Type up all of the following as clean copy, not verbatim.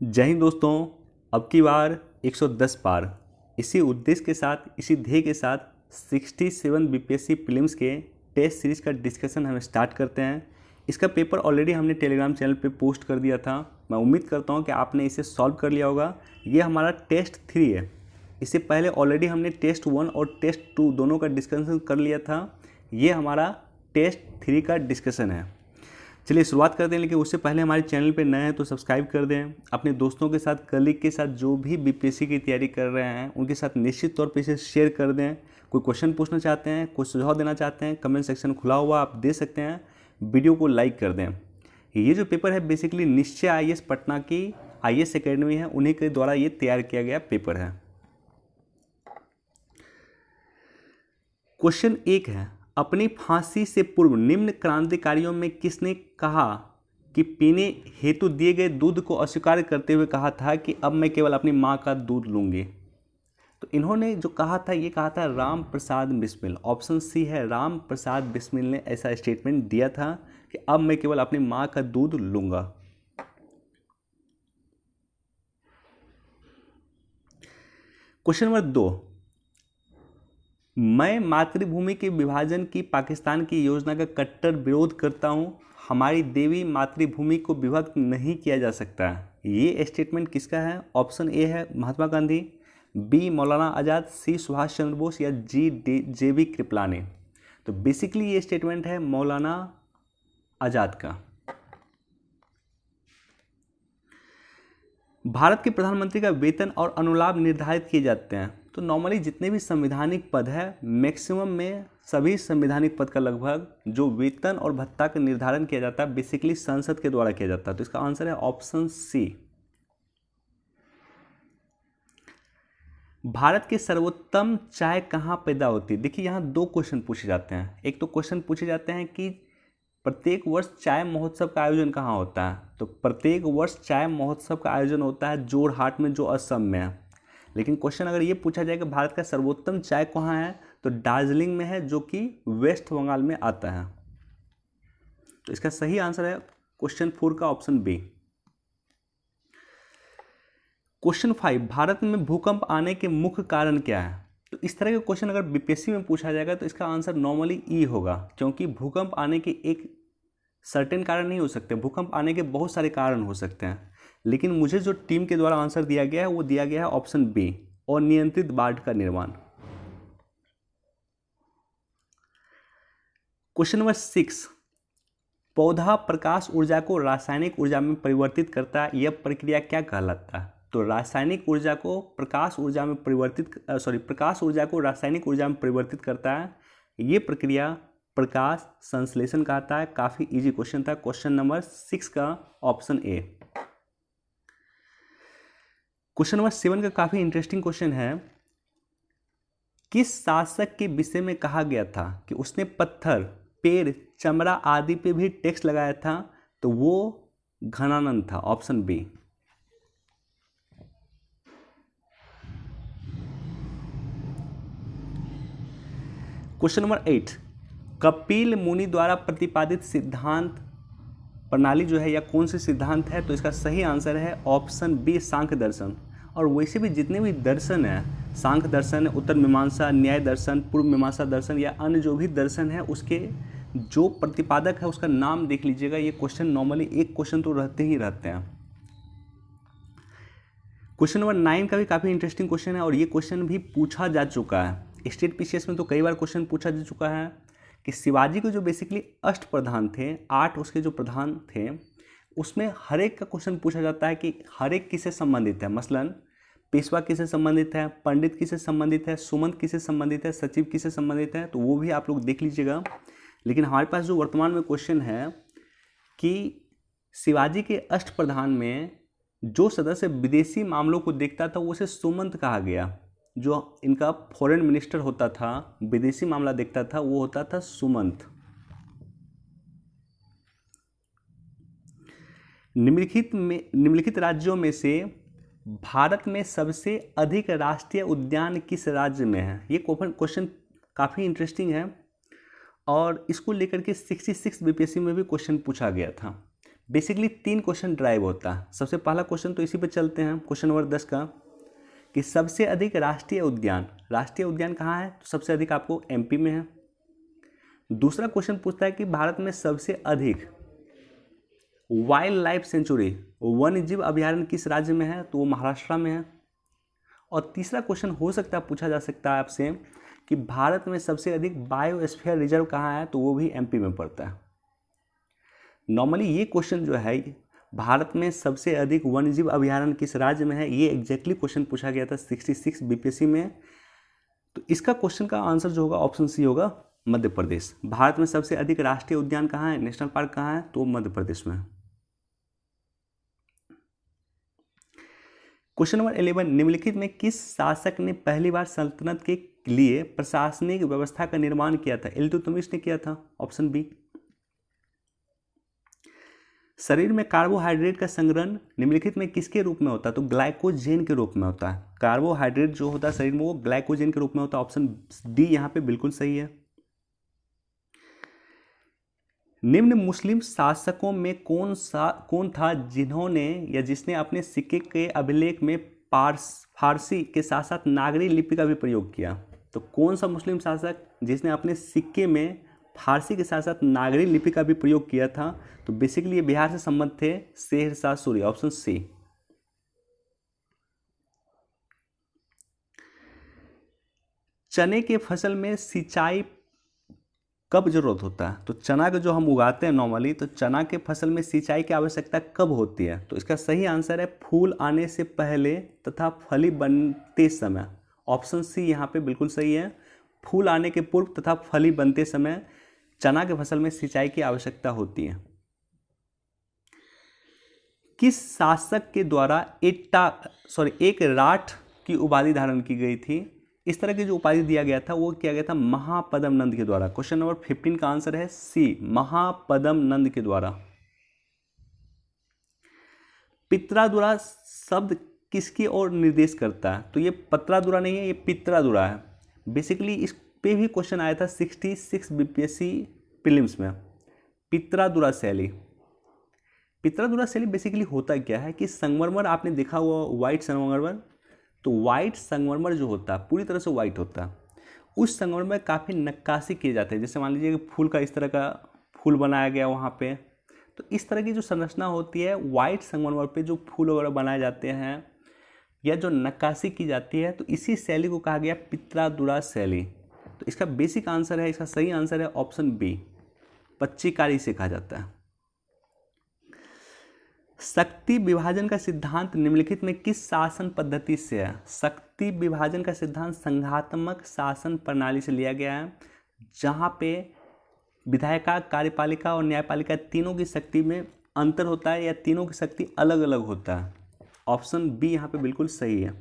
जय हिंद दोस्तों। अब की बार 110 पार, इसी उद्देश्य के साथ, इसी ध्येय के साथ 67 बीपीएससी प्रीलिम्स के टेस्ट सीरीज का डिस्कशन हम स्टार्ट करते हैं। इसका पेपर ऑलरेडी हमने टेलीग्राम चैनल पे पोस्ट कर दिया था। मैं उम्मीद करता हूँ कि आपने इसे सॉल्व कर लिया होगा। ये हमारा टेस्ट 3 है। इससे पहले ऑलरेडी हमने टेस्ट 1 और टेस्ट 2 दोनों का डिस्कशन कर लिया था। ये हमारा टेस्ट 3 का डिस्कशन है। चलिए शुरुआत करते हैं, लेकिन उससे पहले हमारे चैनल पे नए हैं तो सब्सक्राइब कर दें। अपने दोस्तों के साथ, कलीग के साथ जो भी बीपीएससी की तैयारी कर रहे हैं उनके साथ निश्चित तौर पे इसे शेयर कर दें। कोई क्वेश्चन पूछना चाहते हैं, कोई सुझाव देना चाहते हैं, कमेंट सेक्शन खुला हुआ, आप दे सकते हैं। वीडियो को लाइक कर दें। ये जो पेपर है बेसिकली निश्चय आईएएस पटना की आईएएस एकेडमी है, उन्हीं के द्वारा ये तैयार किया गया पेपर है। क्वेश्चन 1 है, अपनी फांसी से पूर्व निम्न क्रांतिकारियों में किसने कहा कि पीने हेतु दिए गए दूध को अस्वीकार करते हुए कहा था कि अब मैं केवल अपनी माँ का दूध लूंगी? तो इन्होंने जो कहा था, ये कहा था राम प्रसाद बिस्मिल। ऑप्शन सी है, राम प्रसाद बिस्मिल ने ऐसा स्टेटमेंट दिया था कि अब मैं केवल अपनी माँ का दूध लूंगा। क्वेश्चन नंबर 2, मैं मातृभूमि के विभाजन की पाकिस्तान की योजना का कट्टर विरोध करता हूं। हमारी देवी मातृभूमि को विभक्त नहीं किया जा सकता। ये स्टेटमेंट किसका है? ऑप्शन ए है महात्मा गांधी, बी मौलाना आज़ाद, सी सुभाष चंद्र बोस या जे बी कृपलानी। तो बेसिकली ये स्टेटमेंट है मौलाना आज़ाद का। भारत के प्रधानमंत्री का वेतन और अनुलाभ निर्धारित किए जाते हैं। तो नॉर्मली जितने भी संवैधानिक पद है, मैक्सिमम में सभी संवैधानिक पद का लगभग जो वेतन और भत्ता का निर्धारण किया जाता है बेसिकली संसद के द्वारा किया जाता है। तो इसका आंसर है ऑप्शन सी। भारत की सर्वोत्तम चाय कहाँ पैदा होती है? देखिए यहाँ 2 क्वेश्चन पूछे जाते हैं। एक तो क्वेश्चन पूछे जाते हैं कि प्रत्येक वर्ष चाय महोत्सव का आयोजन कहाँ होता है? तो प्रत्येक वर्ष चाय महोत्सव का आयोजन होता है जोरहाट में, जो असम में है। लेकिन क्वेश्चन अगर ये पूछा जाए कि भारत का सर्वोत्तम चाय कहाँ है, तो दार्जिलिंग में है, जो कि वेस्ट बंगाल में आता है। तो इसका सही आंसर है क्वेश्चन 4 का ऑप्शन बी। क्वेश्चन 5, भारत में भूकंप आने के मुख्य कारण क्या है? तो इस तरह के क्वेश्चन अगर बीपीएससी में पूछा जाएगा तो इसका आंसर नॉर्मली ई होगा, क्योंकि भूकंप आने के एक सर्टेन कारण नहीं हो सकते। भूकंप आने के बहुत सारे कारण हो सकते हैं, लेकिन मुझे जो टीम के द्वारा आंसर दिया गया है वो दिया गया है ऑप्शन बी, और नियंत्रित बाढ़ का निर्माण। क्वेश्चन नंबर 6, पौधा प्रकाश ऊर्जा को रासायनिक ऊर्जा में परिवर्तित करता है, यह प्रक्रिया क्या कहलाता है? तो रासायनिक ऊर्जा को प्रकाश ऊर्जा में प्रकाश ऊर्जा को रासायनिक ऊर्जा में परिवर्तित करता है, ये प्रक्रिया प्रकाश संश्लेषण कहता है। काफी इजी क्वेश्चन था। क्वेश्चन नंबर 6 का ऑप्शन ए। क्वेश्चन नंबर 7 का काफी इंटरेस्टिंग क्वेश्चन है, किस शासक के विषय में कहा गया था कि उसने पत्थर, पेड़, चमड़ा आदि पे भी टैक्स लगाया था? तो वो घनानंद था, option B. Question number 8, Kapil Muni द्वारा प्रतिपादित सिद्धांत प्रणाली जो है या कौन से सिद्धांत है? तो इसका सही आंसर है ऑप्शन बी, सांख्य दर्शन। और वैसे भी जितने भी दर्शन है, सांख्य दर्शन, उत्तर मीमांसा, न्याय दर्शन, पूर्व मीमांसा दर्शन या अन्य जो भी दर्शन है, उसके जो प्रतिपादक है उसका नाम देख लीजिएगा। ये क्वेश्चन नॉर्मली एक क्वेश्चन तो रहते ही रहते हैं। क्वेश्चन नंबर 9 का भी काफ़ी इंटरेस्टिंग क्वेश्चन है, और ये क्वेश्चन भी पूछा जा चुका है स्टेट पीसीएस में, तो कई बार क्वेश्चन पूछा जा चुका है कि शिवाजी के जो बेसिकली अष्ट प्रधान थे, 8 उसके जो प्रधान थे, उसमें हर एक का क्वेश्चन पूछा जाता है कि हर एक किससे संबंधित है। मसलन पेशवा किससे संबंधित है, पंडित किससे संबंधित है, सुमंत किससे संबंधित है, सचिव किससे संबंधित है, तो वो भी आप लोग देख लीजिएगा। लेकिन हमारे पास जो वर्तमान में क्वेश्चन है कि शिवाजी के अष्ट प्रधान में जो सदस्य विदेशी मामलों को देखता था वो उसे सुमंत कहा गया। जो इनका फॉरेन मिनिस्टर होता था, विदेशी मामला देखता था, वो होता था सुमंत। निम्नलिखित राज्यों में से भारत में सबसे अधिक राष्ट्रीय उद्यान किस राज्य में है? ये क्वेश्चन काफ़ी इंटरेस्टिंग है, और इसको लेकर के 66 बीपीएससी में भी क्वेश्चन पूछा गया था। बेसिकली 3 क्वेश्चन ड्राइव होता है। सबसे पहला क्वेश्चन तो इसी पे चलते हैं, क्वेश्चन नंबर 10 का, कि सबसे अधिक राष्ट्रीय उद्यान कहाँ है? तो सबसे अधिक आपको एमपी में है। दूसरा क्वेश्चन पूछता है कि भारत में सबसे अधिक वाइल्ड लाइफ सेंचुरी, वन्य जीव अभयारण्य किस राज्य में है? तो वो महाराष्ट्र में है। और तीसरा क्वेश्चन हो सकता है, पूछा जा सकता है आपसे कि भारत में सबसे अधिक बायोस्फीयर रिजर्व कहाँ है? तो वो भी एमपी में पड़ता है। नॉर्मली ये क्वेश्चन जो है, भारत में सबसे अधिक वन्यजीव अभयारण्य किस राज्य में है, ये एग्जैक्टली क्वेश्चन पूछा गया था 66 बीपीएससी में। तो इसका क्वेश्चन का आंसर जो होगा ऑप्शन सी होगा, मध्य प्रदेश। भारत में सबसे अधिक राष्ट्रीय उद्यान कहाँ है, नेशनल पार्क कहाँ है? तो मध्य प्रदेश में है। क्वेश्चन नंबर 11, निम्नलिखित में किस शासक ने पहली बार सल्तनत के लिए प्रशासनिक व्यवस्था का निर्माण किया था? इल्तुतमिश ने किया था, ऑप्शन बी। शरीर में कार्बोहाइड्रेट का संग्रहण निम्नलिखित में किसके रूप में होता है? तो ग्लाइकोजेन के रूप में होता है। कार्बोहाइड्रेट जो होता है शरीर में, वो ग्लाइकोजेन के रूप में होता है। ऑप्शन डी यहाँ पे बिल्कुल सही है। निम्न मुस्लिम शासकों में कौन था जिन्होंने या जिसने अपने सिक्के के अभिलेख में फारसी के साथ साथ नागरी लिपि का भी प्रयोग किया? तो कौन सा मुस्लिम शासक जिसने अपने सिक्के में फारसी के साथ साथ नागरी लिपि का भी प्रयोग किया था? तो बेसिकली ये बिहार से संबंध थे, शेरशाह सूरी, ऑप्शन सी। चने के फसल में सिंचाई कब जरूरत होता है? तो चना के जो हम उगाते हैं नॉर्मली, तो चना के फसल में सिंचाई की आवश्यकता कब होती है? तो इसका सही आंसर है फूल आने से पहले तथा फली बनते समय। ऑप्शन सी यहाँ पे बिल्कुल सही है। फूल आने के पूर्व तथा फली बनते समय चना के फसल में सिंचाई की आवश्यकता होती है। किस शासक के द्वारा एक राठ की उपाधि धारण की गई थी? इस तरह की जो उपाधि दिया गया था वो किया गया था महापद्म नंद के द्वारा। क्वेश्चन नंबर 15 का आंसर है सी, महापद्म नंद के द्वारा। पित्रादुरा शब्द किसकी ओर निर्देश करता है? तो ये पत्रादुरा नहीं है, ये पित्रादुरा है। बेसिकली इस पे भी क्वेश्चन आया था 66 बीपीएससी प्रीलिम्स में। पित्रादुरा शैली बेसिकली होता क्या है कि संगमरमर आपने देखा हुआ व्हाइट संगमरमर, तो व्हाइट संगमरमर जो होता है पूरी तरह से व्हाइट होता है। उस संगमरमर में काफ़ी नक्काशी किए जाते हैं। जैसे मान लीजिए कि फूल का इस तरह का फूल बनाया गया वहाँ पे, तो इस तरह की जो संरचना होती है व्हाइट संगमरमर पे जो फूल वगैरह बनाए जाते हैं या जो नक्काशी की जाती है, तो इसी शैली को कहा गया पित्रादुरा शैली। तो इसका बेसिक आंसर है, इसका सही आंसर है ऑप्शन बी, पच्चीकारी से कहा जाता है। शक्ति विभाजन का सिद्धांत निम्नलिखित में किस शासन पद्धति से है? शक्ति विभाजन का सिद्धांत संघात्मक शासन प्रणाली से लिया गया है, जहाँ पे विधायिका, कार्यपालिका और न्यायपालिका तीनों की शक्ति में अंतर होता है या तीनों की शक्ति अलग अलग होता है। ऑप्शन बी यहाँ पे बिल्कुल सही है।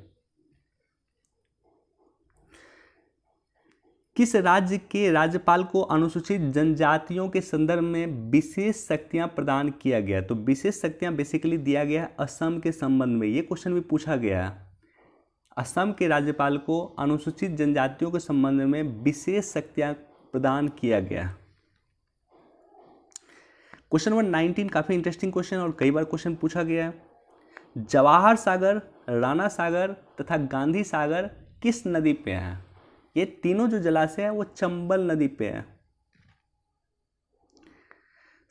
किस राज्य के राज्यपाल को अनुसूचित जनजातियों के संदर्भ में विशेष शक्तियां प्रदान किया गया? तो विशेष शक्तियां बेसिकली दिया गया है असम के संबंध में। ये क्वेश्चन भी पूछा गया है। असम के राज्यपाल को अनुसूचित जनजातियों के संबंध में विशेष शक्तियां प्रदान किया गया। क्वेश्चन नंबर 19 काफी इंटरेस्टिंग क्वेश्चन और कई बार क्वेश्चन पूछा गया है। जवाहर सागर, राणा सागर तथा गांधी सागर किस नदी पे है? ये तीनों जो जलाशय है वो चंबल नदी पे है।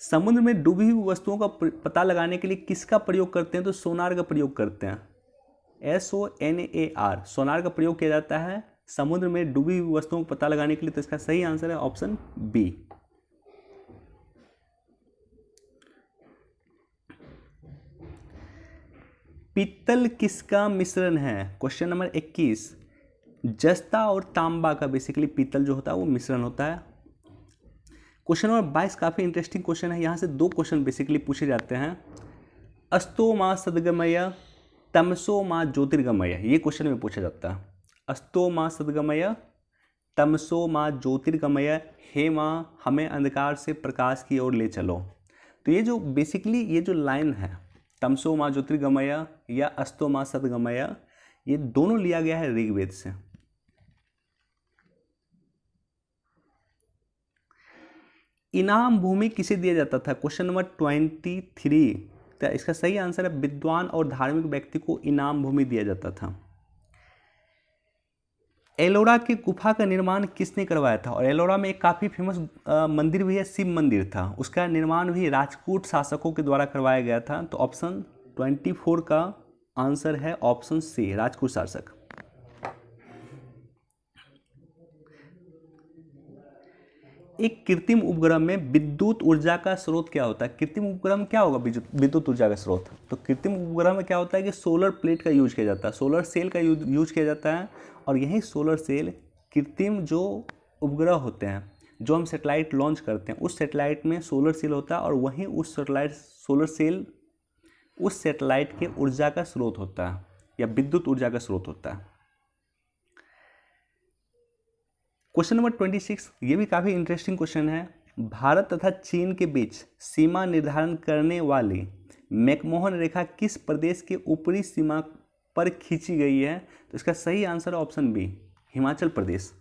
समुद्र में डूबी हुई वस्तुओं का पता लगाने के लिए किसका प्रयोग करते हैं? तो सोनार का प्रयोग करते हैं, SONAR, सोनार का प्रयोग किया जाता है समुद्र में डूबी हुई वस्तुओं का पता लगाने के लिए। तो इसका सही आंसर है ऑप्शन बी। पीतल किसका मिश्रण है? Question number 21। जस्ता और तांबा का बेसिकली पीतल जो होता है वो मिश्रण होता है। क्वेश्चन नंबर 22 काफ़ी इंटरेस्टिंग क्वेश्चन है। यहाँ से 2 क्वेश्चन बेसिकली पूछे जाते हैं। अस्तो माँ सदगमय, तमसो माँ ज्योतिर्गमय, ये क्वेश्चन में पूछा जाता है। अस्तो माँ सदगमय, तमसो माँ ज्योतिर्गमय, हे माँ हमें अंधकार से प्रकाश की ओर ले चलो। तो ये जो बेसिकली ये जो लाइन है तमसो माँ ज्योतिर्गमय या अस्तो माँ सदगमय, ये दोनों लिया गया है ऋग्वेद से। इनाम भूमि किसे दिया जाता था? Question number 23। तो इसका सही आंसर है विद्वान और धार्मिक व्यक्ति को इनाम भूमि दिया जाता था। एलोरा की गुफा का निर्माण किसने करवाया था? और एलोरा में एक काफ़ी फेमस मंदिर भी है, शिव मंदिर था, उसका निर्माण भी राजपूत शासकों के द्वारा करवाया गया था। तो ऑप्शन 24 का आंसर है ऑप्शन सी, राजपूत शासक। एक कृत्रिम उपग्रह में विद्युत ऊर्जा का स्रोत क्या होता है? कृत्रिम उपग्रह में क्या होगा विद्युत ऊर्जा का स्रोत? तो कृत्रिम उपग्रह में क्या होता है कि सोलर प्लेट का यूज किया जाता है, सोलर सेल का यूज किया जाता है। और यही सोलर सेल कृत्रिम जो उपग्रह होते हैं, जो हम सेटेलाइट लॉन्च करते हैं, उस सेटेलाइट में सोलर सेल होता है और वहीं उस सोलर सेल उस सेटेलाइट के ऊर्जा का स्रोत होता है या विद्युत ऊर्जा का स्रोत होता है। क्वेश्चन नंबर 26, ये भी काफ़ी इंटरेस्टिंग क्वेश्चन है। भारत तथा चीन के बीच सीमा निर्धारण करने वाली मैकमोहन रेखा किस प्रदेश के ऊपरी सीमा पर खींची गई है? तो इसका सही आंसर है option B, Himachal Pradesh.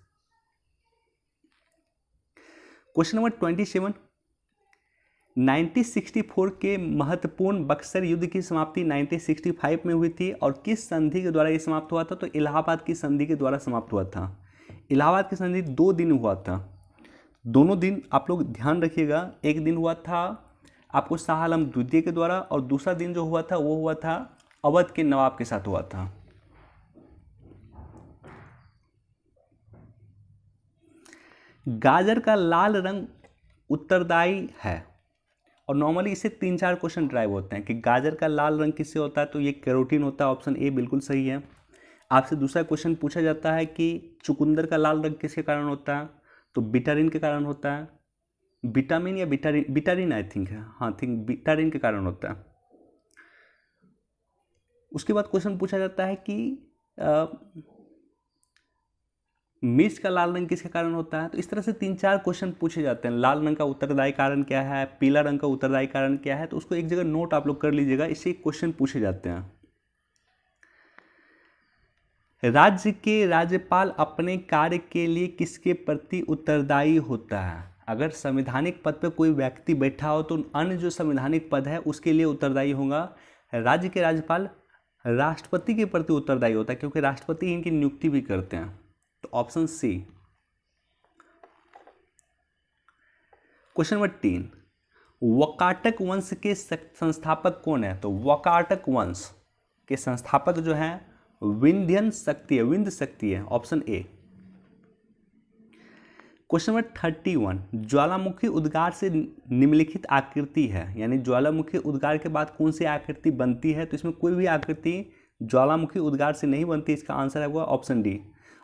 Question number 27, 1964 के महत्वपूर्ण बक्सर युद्ध की समाप्ति 1965 में हुई थी और किस संधि के द्वारा यह समाप्त हुआ था? तो इलाहाबाद की संधि के द्वारा समाप्त हुआ था। इलाहाबाद की संधि 2 दिन हुआ था, दोनों दिन आप लोग ध्यान रखिएगा। एक दिन हुआ था आपको शाह आलम द्वितीय के द्वारा और दूसरा दिन जो हुआ था वो हुआ था अवध के नवाब के साथ हुआ था। गाजर का लाल रंग उत्तरदायी है और नॉर्मली इससे 3-4 क्वेश्चन ड्राइव होते हैं कि गाजर का लाल रंग किससे होता है? तो ये कैरोटीन होता है, ऑप्शन ए बिल्कुल सही है। आपसे दूसरा क्वेश्चन पूछा जाता है कि चुकंदर का लाल रंग किसके कारण होता है? तो बिटारिन के कारण होता है। विटामिन या बिटारिन आई थिंक है, हाँ थिंक बिटारिन के कारण होता है। उसके बाद क्वेश्चन पूछा जाता है कि मिर्च का लाल रंग किसके कारण होता है? तो इस तरह से 3-4 क्वेश्चन पूछे जाते हैं। लाल रंग का उत्तरदायी कारण क्या है, पीला रंग का उत्तरदायी कारण क्या है, तो उसको एक जगह नोट आप लोग कर लीजिएगा, इससे क्वेश्चन पूछे जाते हैं। राज्य के राज्यपाल अपने कार्य के लिए किसके प्रति उत्तरदायी होता है? अगर संवैधानिक पद पर कोई व्यक्ति बैठा हो तो अन्य जो संवैधानिक पद है उसके लिए उत्तरदायी होगा। राज्य के राज्यपाल राष्ट्रपति के प्रति उत्तरदायी होता है क्योंकि राष्ट्रपति इनकी नियुक्ति भी करते हैं। तो option C. Question number 3, Vakataka वंश के संस्थापक कौन है? तो वकाटक वंश के संस्थापक जो है विंध्य शक्ति है, ऑप्शन ए। क्वेश्चन नंबर 31, ज्वालामुखी उद्गार से निम्नलिखित आकृति है, यानी ज्वालामुखी उद्गार के बाद कौन सी आकृति बनती है? तो इसमें कोई भी आकृति ज्वालामुखी उद्गार से नहीं बनती, इसका आंसर है वो ऑप्शन डी।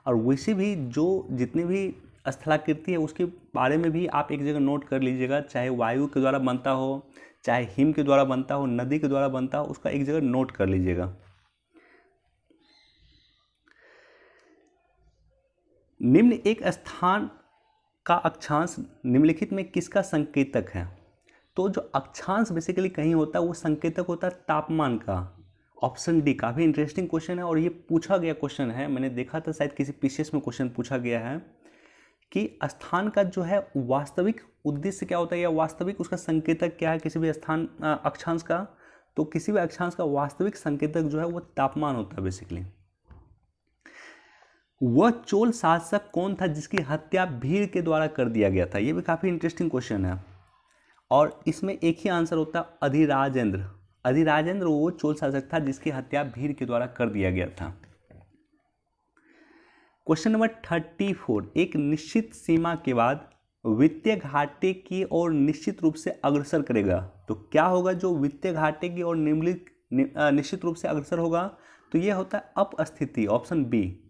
और वैसे भी जो जितनी भी स्थलाकृति है उसके बारे में भी आप एक जगह नोट कर लीजिएगा, चाहे वायु के द्वारा बनता हो, चाहे हिम के द्वारा बनता हो, नदी के द्वारा बनता हो, उसका एक जगह नोट कर लीजिएगा। निम्न एक स्थान का अक्षांश निम्नलिखित में किसका संकेतक है? तो जो अक्षांश बेसिकली कहीं होता है वो संकेतक होता है तापमान का, ऑप्शन डी। काफ़ी इंटरेस्टिंग क्वेश्चन है और ये पूछा गया क्वेश्चन है, मैंने देखा था शायद किसी पीसीएस में क्वेश्चन पूछा गया है कि स्थान का जो है वास्तविक उद्देश्य क्या होता है या वास्तविक उसका संकेतक क्या है किसी भी स्थान अक्षांश का? तो किसी भी अक्षांश का वास्तविक संकेतक जो है वो तापमान होता है बेसिकली। वह चोल शासक कौन था जिसकी हत्या भीड़ के द्वारा कर दिया गया था? ये भी काफ़ी इंटरेस्टिंग क्वेश्चन है और इसमें एक ही आंसर होता है अधिराजेंद्र। अधिराजेंद्र वो चोल शासक था जिसकी हत्या भीड़ के द्वारा कर दिया गया था। क्वेश्चन नंबर 34, एक निश्चित सीमा के बाद वित्तीय घाटे की ओर निश्चित रूप से अग्रसर करेगा। तो क्या होगा जो वित्तीय घाटे की ओर निश्चित रूप से अग्रसर होगा? तो यह होता है अपस्थिति, ऑप्शन बी।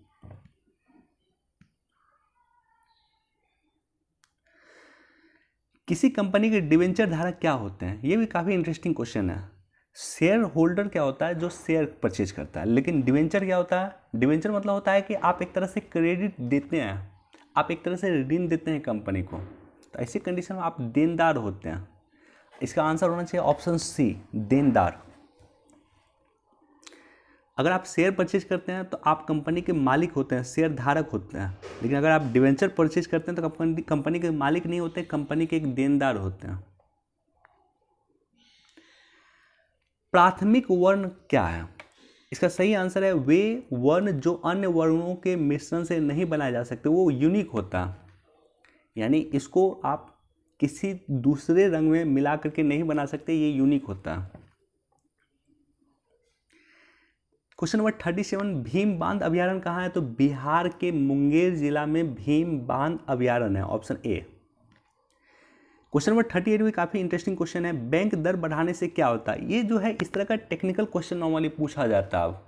किसी कंपनी के डिवेंचर धारक क्या होते हैं? ये भी काफ़ी इंटरेस्टिंग क्वेश्चन है। शेयर होल्डर क्या होता है? जो शेयर परचेज करता है। लेकिन डिवेंचर क्या होता है? डिवेंचर मतलब होता है कि आप एक तरह से क्रेडिट देते हैं, आप एक तरह से ऋण देते हैं कंपनी को, तो ऐसी कंडीशन में आप देनदार होते हैं। इसका आंसर होना चाहिए ऑप्शन सी, देनदार। अगर आप शेयर परचेज करते हैं तो आप कंपनी के मालिक होते हैं, शेयर धारक होते हैं। लेकिन अगर आप डिवेंचर परचेज करते हैं तो कंपनी के मालिक नहीं होते, कंपनी के एक देनदार होते हैं। प्राथमिक वर्ण क्या है? इसका सही आंसर है वे वर्ण जो अन्य वर्णों के मिश्रण से नहीं बनाए जा सकते, वो यूनिक होता है। यानी इसको आप किसी दूसरे रंग में मिला करके नहीं बना सकते, ये यूनिक होता है। क्वेश्चन नंबर 37, भीम बांध अभ्यारण्य कहाँ है? तो बिहार के मुंगेर जिला में भीम बांध अभ्यारण्य है, ऑप्शन ए। क्वेश्चन नंबर 38 भी काफी इंटरेस्टिंग क्वेश्चन है, बैंक दर बढ़ाने से क्या होता है? ये जो है इस तरह का टेक्निकल क्वेश्चन नॉर्मली पूछा जाता है अब,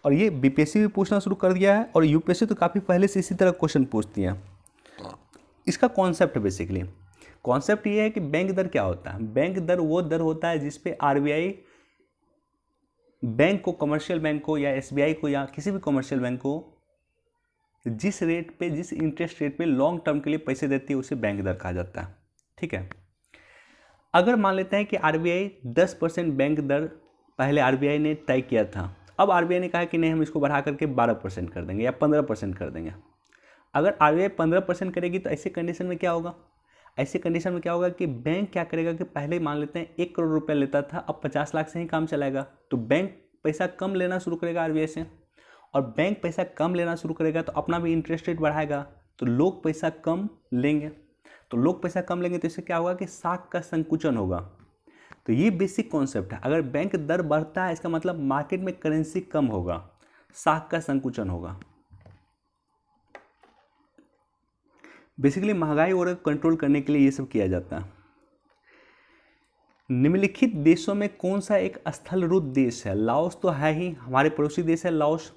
और ये बीपीएससी भी पूछना शुरू कर दिया है, और यूपीएससी तो काफी पहले से इसी तरह क्वेश्चन पूछती है। इसका कॉन्सेप्ट बेसिकली कॉन्सेप्ट ये है कि बैंक दर क्या होता है? बैंक दर वो दर होता है जिसपे आरबीआई बैंक को, कमर्शियल बैंक को या एसबीआई को या किसी भी कमर्शियल बैंक को जिस रेट पे, जिस इंटरेस्ट रेट पे लॉन्ग टर्म के लिए पैसे देती है, उसे बैंक दर कहा जाता है। ठीक है, अगर मान लेते हैं कि आरबीआई 10% बैंक दर पहले आरबीआई ने तय किया था, अब आरबीआई ने कहा कि नहीं हम इसको बढ़ा करके 12% कर देंगे या 15% कर देंगे। अगर आरबीआई 15% करेगी तो ऐसे कंडीशन में क्या होगा? ऐसे कंडीशन में क्या होगा कि बैंक क्या करेगा कि पहले मान लेते हैं 1 करोड़ रुपया लेता था, अब 50 लाख से ही काम चलाएगा, तो बैंक पैसा कम लेना शुरू करेगा आरबीआई से, और बैंक पैसा कम लेना शुरू करेगा तो अपना भी इंटरेस्ट रेट बढ़ाएगा, तो लोग पैसा कम लेंगे, तो लोग पैसा कम लेंगे तो इससे क्या होगा कि साख का संकुचन होगा। तो ये बेसिक कॉन्सेप्ट है। अगर बैंक दर बढ़ता है इसका मतलब मार्केट में करेंसी कम होगा, साख का संकुचन होगा। बेसिकली महंगाई और कंट्रोल करने के लिए ये सब किया जाता है। निम्नलिखित देशों में कौन सा एक स्थलरूप देश है? लाओस तो है ही, हमारे पड़ोसी देश है लाओस,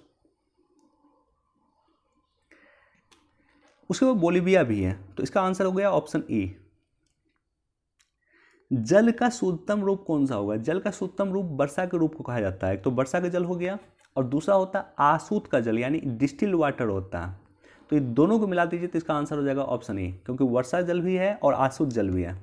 उसके बाद बोलीविया भी है, तो इसका आंसर हो गया ऑप्शन ए। जल का शुद्धतम रूप कौन सा होगा? जल का शुद्धतम रूप वर्षा के रूप को कहा जाता है। एक तो वर्षा का जल हो गया, और दूसरा होता है आसूत का जल, यानी डिस्टिल्ड वाटर होता है। तो ये दोनों को मिला दीजिए तो इसका आंसर हो जाएगा ऑप्शन ए, क्योंकि वर्षा जल भी है और आसूत जल भी है।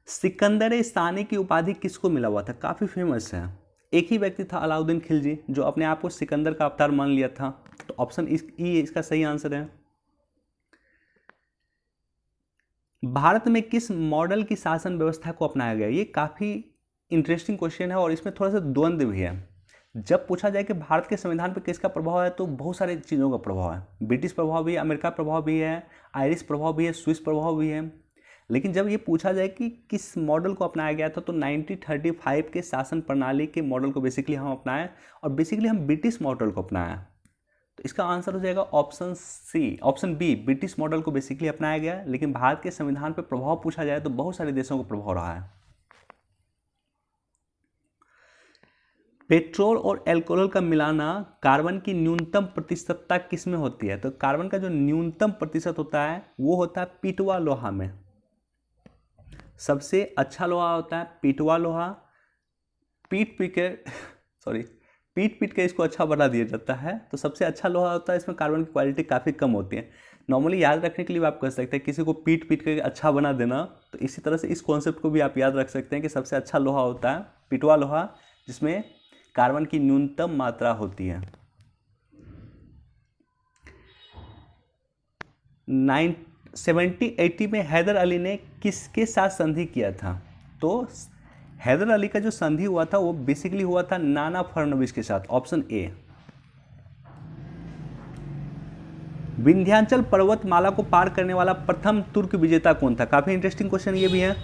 सिकंदर सानी की उपाधि किसको मिला हुआ था? काफी फेमस है, एक ही व्यक्ति था अलाउद्दीन खिलजी, जो अपने आप को सिकंदर का अवतार मान लिया था। तो ऑप्शन ई इसका सही आंसर है। भारत में किस मॉडल की शासन व्यवस्था को अपनाया गया? ये काफी इंटरेस्टिंग क्वेश्चन है और इसमें थोड़ा सा द्वंद्व भी है। जब पूछा जाए कि भारत के संविधान पर किसका प्रभाव है, तो बहुत सारी चीज़ों का प्रभाव है। ब्रिटिश प्रभाव भी है, अमेरिका प्रभाव भी है, आयरिश प्रभाव भी है, स्विस प्रभाव भी है। लेकिन जब ये पूछा जाए कि किस मॉडल को अपनाया गया था, तो 1935 के शासन प्रणाली के मॉडल को बेसिकली हम अपनाएं, और बेसिकली हम ब्रिटिश मॉडल को अपनाया। तो इसका आंसर हो जाएगा option C, option B, British model को बेसिकली अपनाया गया। लेकिन भारत के संविधान पर प्रभाव पूछा जाए तो बहुत सारे देशों को प्रभाव रहा है। पेट्रोल और अल्कोहल का मिलाना कार्बन की न्यूनतम प्रतिशतता किस में होती है? तो कार्बन का जो न्यूनतम प्रतिशत होता है वो होता है पीटवा लोहा में। सबसे अच्छा लोहा होता है पीटवा लोहा। पीट पीट के इसको अच्छा बना दिया जाता है, तो सबसे अच्छा लोहा होता है, इसमें कार्बन की क्वालिटी काफ़ी कम होती है। नॉर्मली याद रखने के लिए आप कह सकते हैं किसी को पीट के अच्छा बना देना, तो इसी तरह से इस कॉन्सेप्ट को भी आप याद रख सकते हैं कि सबसे अच्छा लोहा होता है पीटवा लोहा, जिसमें कार्बन की न्यूनतम मात्रा होती है। 1970-80 में हैदर अली ने किसके साथ संधि किया था? तो हैदर अली का जो संधि हुआ था वो बेसिकली हुआ था नाना फडणवीस के साथ, ऑप्शन ए। विंध्याचल पर्वतमाला को पार करने वाला प्रथम तुर्क विजेता कौन था? काफी इंटरेस्टिंग क्वेश्चन ये भी है।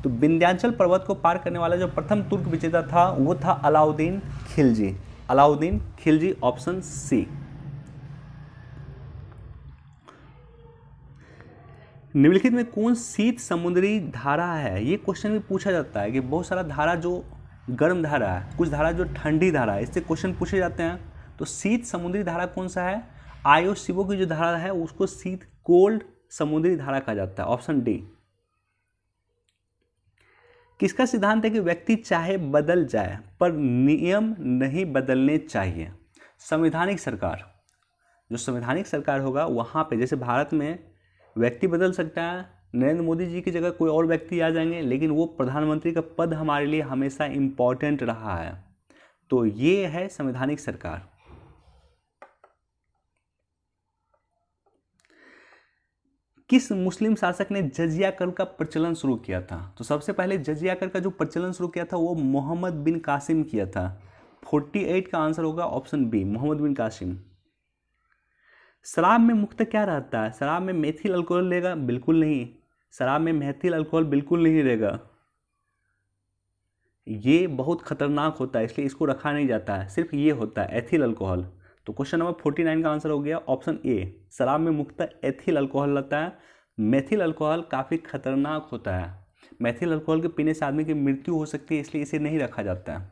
तो विंध्याचल पर्वत को पार करने वाला जो प्रथम तुर्क विजेता था वो था अलाउद्दीन खिलजी। Alauddin Khilji, option C. निम्नलिखित में कौन शीत समुद्री धारा है? ये क्वेश्चन भी पूछा जाता है कि बहुत सारा धारा जो गर्म धारा है, कुछ धारा जो ठंडी धारा है, इससे क्वेश्चन पूछे जाते हैं। तो शीत समुद्री धारा कौन सा है? आयो शिवो की जो धारा है उसको शीत कोल्ड समुद्री धारा कहा जाता है, ऑप्शन डी। किसका सिद्धांत है कि व्यक्ति चाहे बदल जाए पर नियम नहीं बदलने चाहिए? संवैधानिक सरकार। जो संवैधानिक सरकार होगा वहाँ पे, जैसे भारत में व्यक्ति बदल सकता है, नरेंद्र मोदी जी की जगह कोई और व्यक्ति आ जाएंगे, लेकिन वो प्रधानमंत्री का पद हमारे लिए हमेशा इम्पॉर्टेंट रहा है। तो ये है संवैधानिक सरकार। किस मुस्लिम शासक ने जजिया कर का प्रचलन शुरू किया था? तो सबसे पहले जजिया कर का जो प्रचलन शुरू किया था वो मोहम्मद बिन कासिम किया था। 48 का आंसर होगा ऑप्शन बी, मोहम्मद बिन कासिम। शराब में मुख्यतः क्या रहता है? शराब में मेथिल अल्कोहल रहेगा? बिल्कुल नहीं, शराब में मेथिल अल्कोहल बिल्कुल नहीं रहेगा, ये बहुत खतरनाक होता है, इसलिए इसको रखा नहीं जाता है। सिर्फ ये होता है एथिल अल्कोहल। तो क्वेश्चन नंबर 49 का आंसर हो गया ऑप्शन ए, शराब में मुख्यतः एथिल अल्कोहल रहता है। मेथिल अल्कोहल काफ़ी खतरनाक होता है, मेथिल अल्कोहल के पीने से आदमी की मृत्यु हो सकती है, इसलिए इसे नहीं रखा जाता है।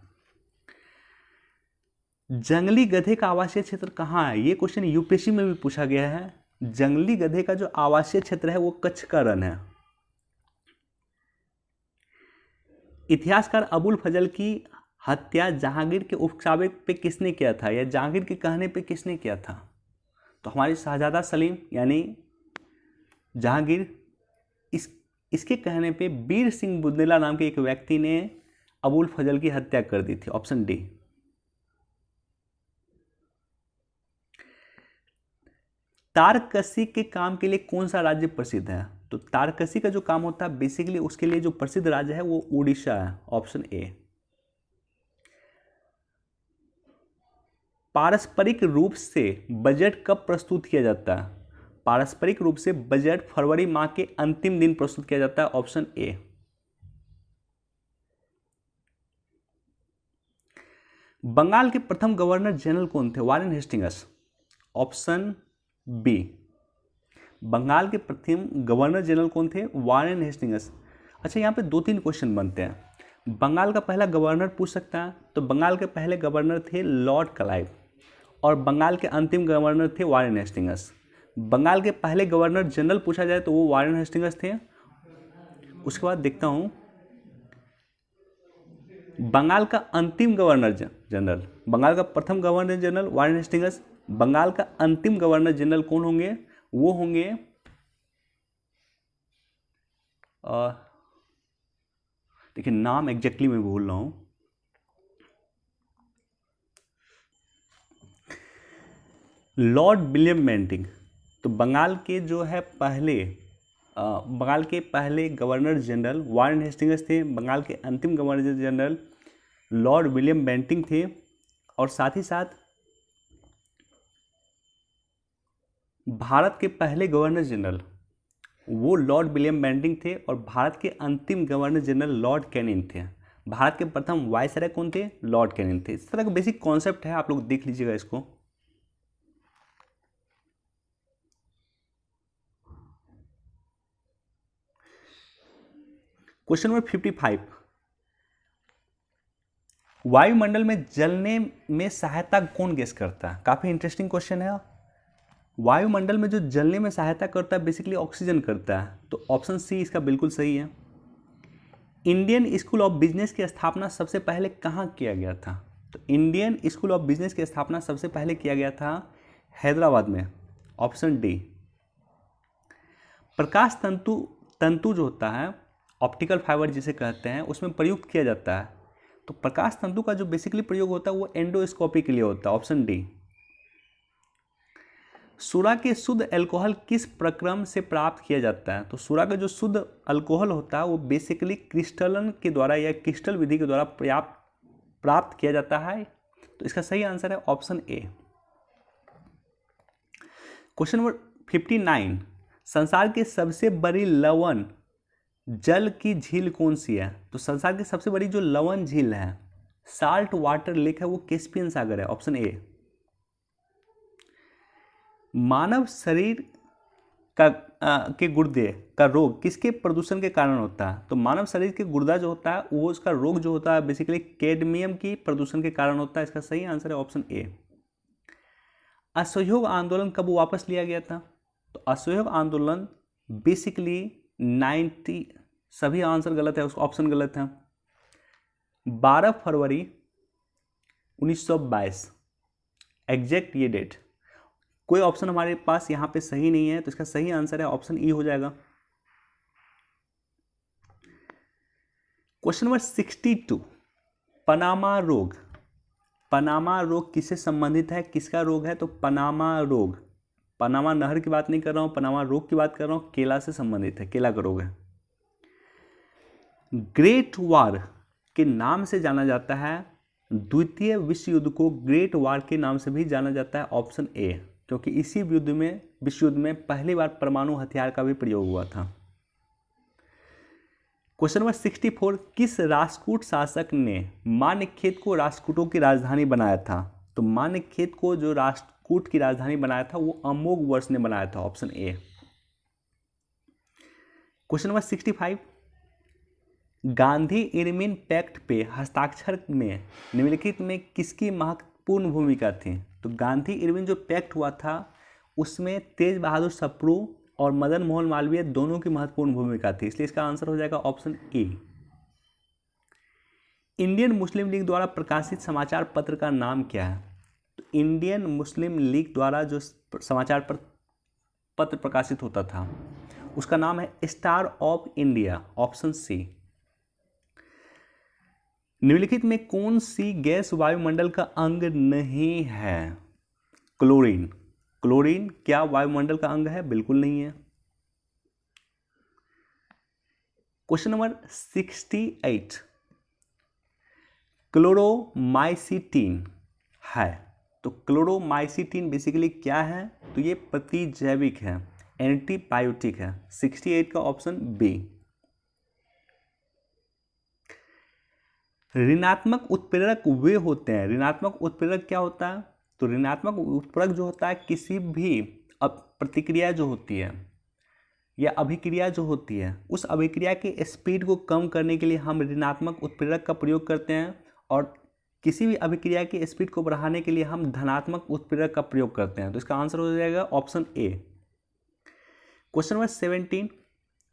जंगली गधे का आवासीय क्षेत्र कहाँ है? ये क्वेश्चन यूपीएससी में भी पूछा गया है। जंगली गधे का जो आवासीय क्षेत्र है वो कच्छ का रण है। इतिहासकार अबुल फजल की हत्या जहांगीर के उपसावे पे किसने किया था, या जहांगीर के कहने पे किसने किया था? तो हमारे शाहजादा सलीम यानी जहांगीर, इसके कहने पे वीर सिंह बुंदेला नाम के एक व्यक्ति ने अबुल फजल की हत्या कर दी थी, ऑप्शन डी। तारकसी के काम के लिए कौन सा राज्य प्रसिद्ध है? तो तारकसी का जो काम होता है बेसिकली उसके लिए जो प्रसिद्ध राज्य है वो उड़ीसा है, ऑप्शन ए। पारस्परिक रूप से बजट कब प्रस्तुत किया जाता है? पारस्परिक रूप से बजट फरवरी माह के अंतिम दिन प्रस्तुत किया जाता है, ऑप्शन ए। बंगाल के प्रथम गवर्नर जनरल कौन थे? Warren Hastings, option B. Bengal के प्रथम गवर्नर जनरल कौन थे? Warren Hastings. अच्छा, यहाँ पे 2-3 क्वेश्चन बनते हैं। बंगाल का पहला गवर्नर पूछ सकता है, तो बंगाल के पहले गवर्नर थे लॉर्ड क्लाइव, और बंगाल के अंतिम गवर्नर थे वारेन हेस्टिंग्स। बंगाल के पहले गवर्नर जनरल पूछा जाए तो वो वारेन हेस्टिंग्स थे। उसके बाद देखता हूँ बंगाल का अंतिम गवर्नर जनरल, बंगाल का प्रथम governor general Warren Hastings, Bengal का अंतिम गवर्नर जनरल कौन होंगे? वो होंगे देखिए नाम एग्जैक्टली मैं भूल रहा हूं, लॉर्ड विलियम बेंटिंग। तो बंगाल के जो है बंगाल के पहले गवर्नर जनरल वारेन हेस्टिंग्स थे, बंगाल के अंतिम governor general lord William Bentinck थे, और साथ ही साथ भारत के पहले गवर्नर जनरल वो लॉर्ड विलियम बेंटिंग थे, और भारत के अंतिम गवर्नर जनरल लॉर्ड कैनिंग थे। भारत के प्रथम वायसराय कौन थे? लॉर्ड कैनिंग थे। इस तरह का बेसिक कॉन्सेप्ट है, आप लोग देख लीजिएगा इसको। क्वेश्चन नंबर 55, वायुमंडल में जलने में सहायता कौन गैस करता है? काफी इंटरेस्टिंग क्वेश्चन है। वायुमंडल में जो जलने में सहायता करता है बेसिकली ऑक्सीजन करता है, तो ऑप्शन सी इसका बिल्कुल सही है। इंडियन स्कूल ऑफ बिजनेस की स्थापना सबसे पहले कहाँ किया गया था? तो इंडियन स्कूल ऑफ बिजनेस की स्थापना सबसे पहले किया गया था हैदराबाद में, ऑप्शन डी। प्रकाश तंतु जो होता है, ऑप्टिकल फाइबर जिसे कहते हैं, उसमें प्रयुक्त किया जाता है। तो प्रकाश तंतु का जो बेसिकली प्रयोग होता है वो एंडोस्कोपी के लिए होता है, ऑप्शन डी। सूरा के शुद्ध अल्कोहल किस प्रक्रम से प्राप्त किया जाता है? तो सूरा का जो शुद्ध अल्कोहल होता है वो बेसिकली क्रिस्टलन के द्वारा या क्रिस्टल विधि के द्वारा प्राप्त किया जाता है। तो इसका सही आंसर है ऑप्शन ए। क्वेश्चन नंबर 59, संसार की सबसे बड़ी लवण जल की झील कौन सी है? तो संसार की सबसे बड़ी जो लवण झील है, साल्ट वाटर लेक है, वो कैस्पियन सागर है, ऑप्शन ए। मानव शरीर के गुर्दे का रोग किसके प्रदूषण के कारण होता है? तो मानव शरीर के गुर्दा जो होता है वो उसका रोग जो होता है बेसिकली कैडमियम की प्रदूषण के कारण होता है। इसका सही आंसर है ऑप्शन ए। असहयोग आंदोलन कब वापस लिया गया था? तो असहयोग आंदोलन बेसिकली 90, सभी आंसर गलत है, उसका ऑप्शन गलत है। 12 फरवरी 1922 एग्जैक्ट ये डेट, कोई ऑप्शन हमारे पास यहाँ पे सही नहीं है, तो इसका सही आंसर है ऑप्शन ई हो जाएगा। क्वेश्चन नंबर 62, पनामा रोग। पनामा रोग किससे संबंधित है, किसका रोग है? तो पनामा रोग, पनामा नहर की बात नहीं कर रहा हूँ, पनामा रोग की बात कर रहा हूँ, केला से संबंधित है, केला का रोग है। ग्रेट वार के नाम से जाना जाता है, द्वितीय विश्व युद्ध को ग्रेट वार के नाम से भी जाना जाता है, ऑप्शन ए, क्योंकि इसी विश्व युद्ध में पहली बार परमाणु हथियार का भी प्रयोग हुआ था। क्वेश्चन नंबर 64, किस राष्ट्रकूट शासक ने मान्यखेत को राष्ट्रकूटों की राजधानी बनाया था? तो मान्यखेत को जो राष्ट्रकूट की राजधानी बनाया था वो अमोघवर्ष ने बनाया था, option A. Question number 65, Gandhi Irwin pact पे हस्ताक्षर में निम्नलिखित में किसकी महत्वपूर्ण भूमिका थी? तो गांधी इरविन जो पैक्ट हुआ था उसमें तेज बहादुर सप्रू और मदन मोहन मालवीय दोनों की महत्वपूर्ण भूमिका थी, इसलिए इसका आंसर हो जाएगा option A. Indian Muslim league द्वारा प्रकाशित समाचार पत्र का नाम क्या है? तो इंडियन मुस्लिम लीग द्वारा जो समाचार पत्र प्रकाशित होता था उसका नाम है star of India, option C. निम्नलिखित में कौन सी गैस वायुमंडल का अंग नहीं है? क्लोरीन। क्लोरीन क्या वायुमंडल का अंग है? बिल्कुल नहीं है। क्वेश्चन नंबर 68, क्लोरोमाइसिटीन है, तो क्लोरोमाइसिटीन बेसिकली क्या है? तो ये प्रतिजैविक है, एंटीबायोटिक है। 68 का ऑप्शन बी। ऋणात्मक उत्प्रेरक वे होते हैं, ऋणात्मक उत्प्रेरक क्या होता है? तो ऋणात्मक उत्प्रेरक जो होता है किसी भी प्रतिक्रिया जो होती है या अभिक्रिया जो होती है उस अभिक्रिया के स्पीड को कम करने के लिए हम ऋणात्मक उत्प्रेरक का प्रयोग करते हैं, और किसी भी अभिक्रिया की स्पीड को बढ़ाने के लिए हम धनात्मक उत्प्रेरक का प्रयोग करते हैं। तो इसका आंसर हो जाएगा ऑप्शन ए। क्वेश्चन नंबर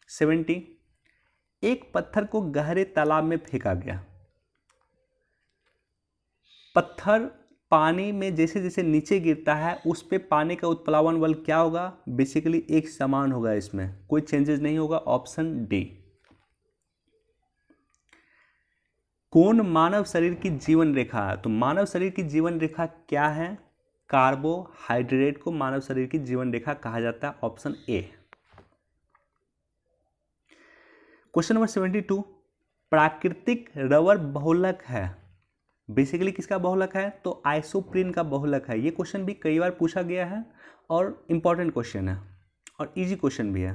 70, एक पत्थर को गहरे तालाब में फेंका गया। पत्थर पानी में जैसे जैसे नीचे गिरता है उस पे पानी का उत्प्लावन बल क्या होगा? बेसिकली एक समान होगा, इसमें कोई चेंजेस नहीं होगा, ऑप्शन डी। कौन मानव शरीर की जीवन रेखा है? तो मानव शरीर की जीवन रेखा क्या है? कार्बोहाइड्रेट को मानव शरीर की जीवन रेखा कहा जाता है, ऑप्शन ए। क्वेश्चन नंबर 72, प्राकृतिक रबर बहुलक है, बेसिकली किसका बहुलक है? तो आइसोप्रीन का बहुलक है। ये क्वेश्चन भी कई बार पूछा गया है और इंपॉर्टेंट क्वेश्चन है और इजी क्वेश्चन भी है।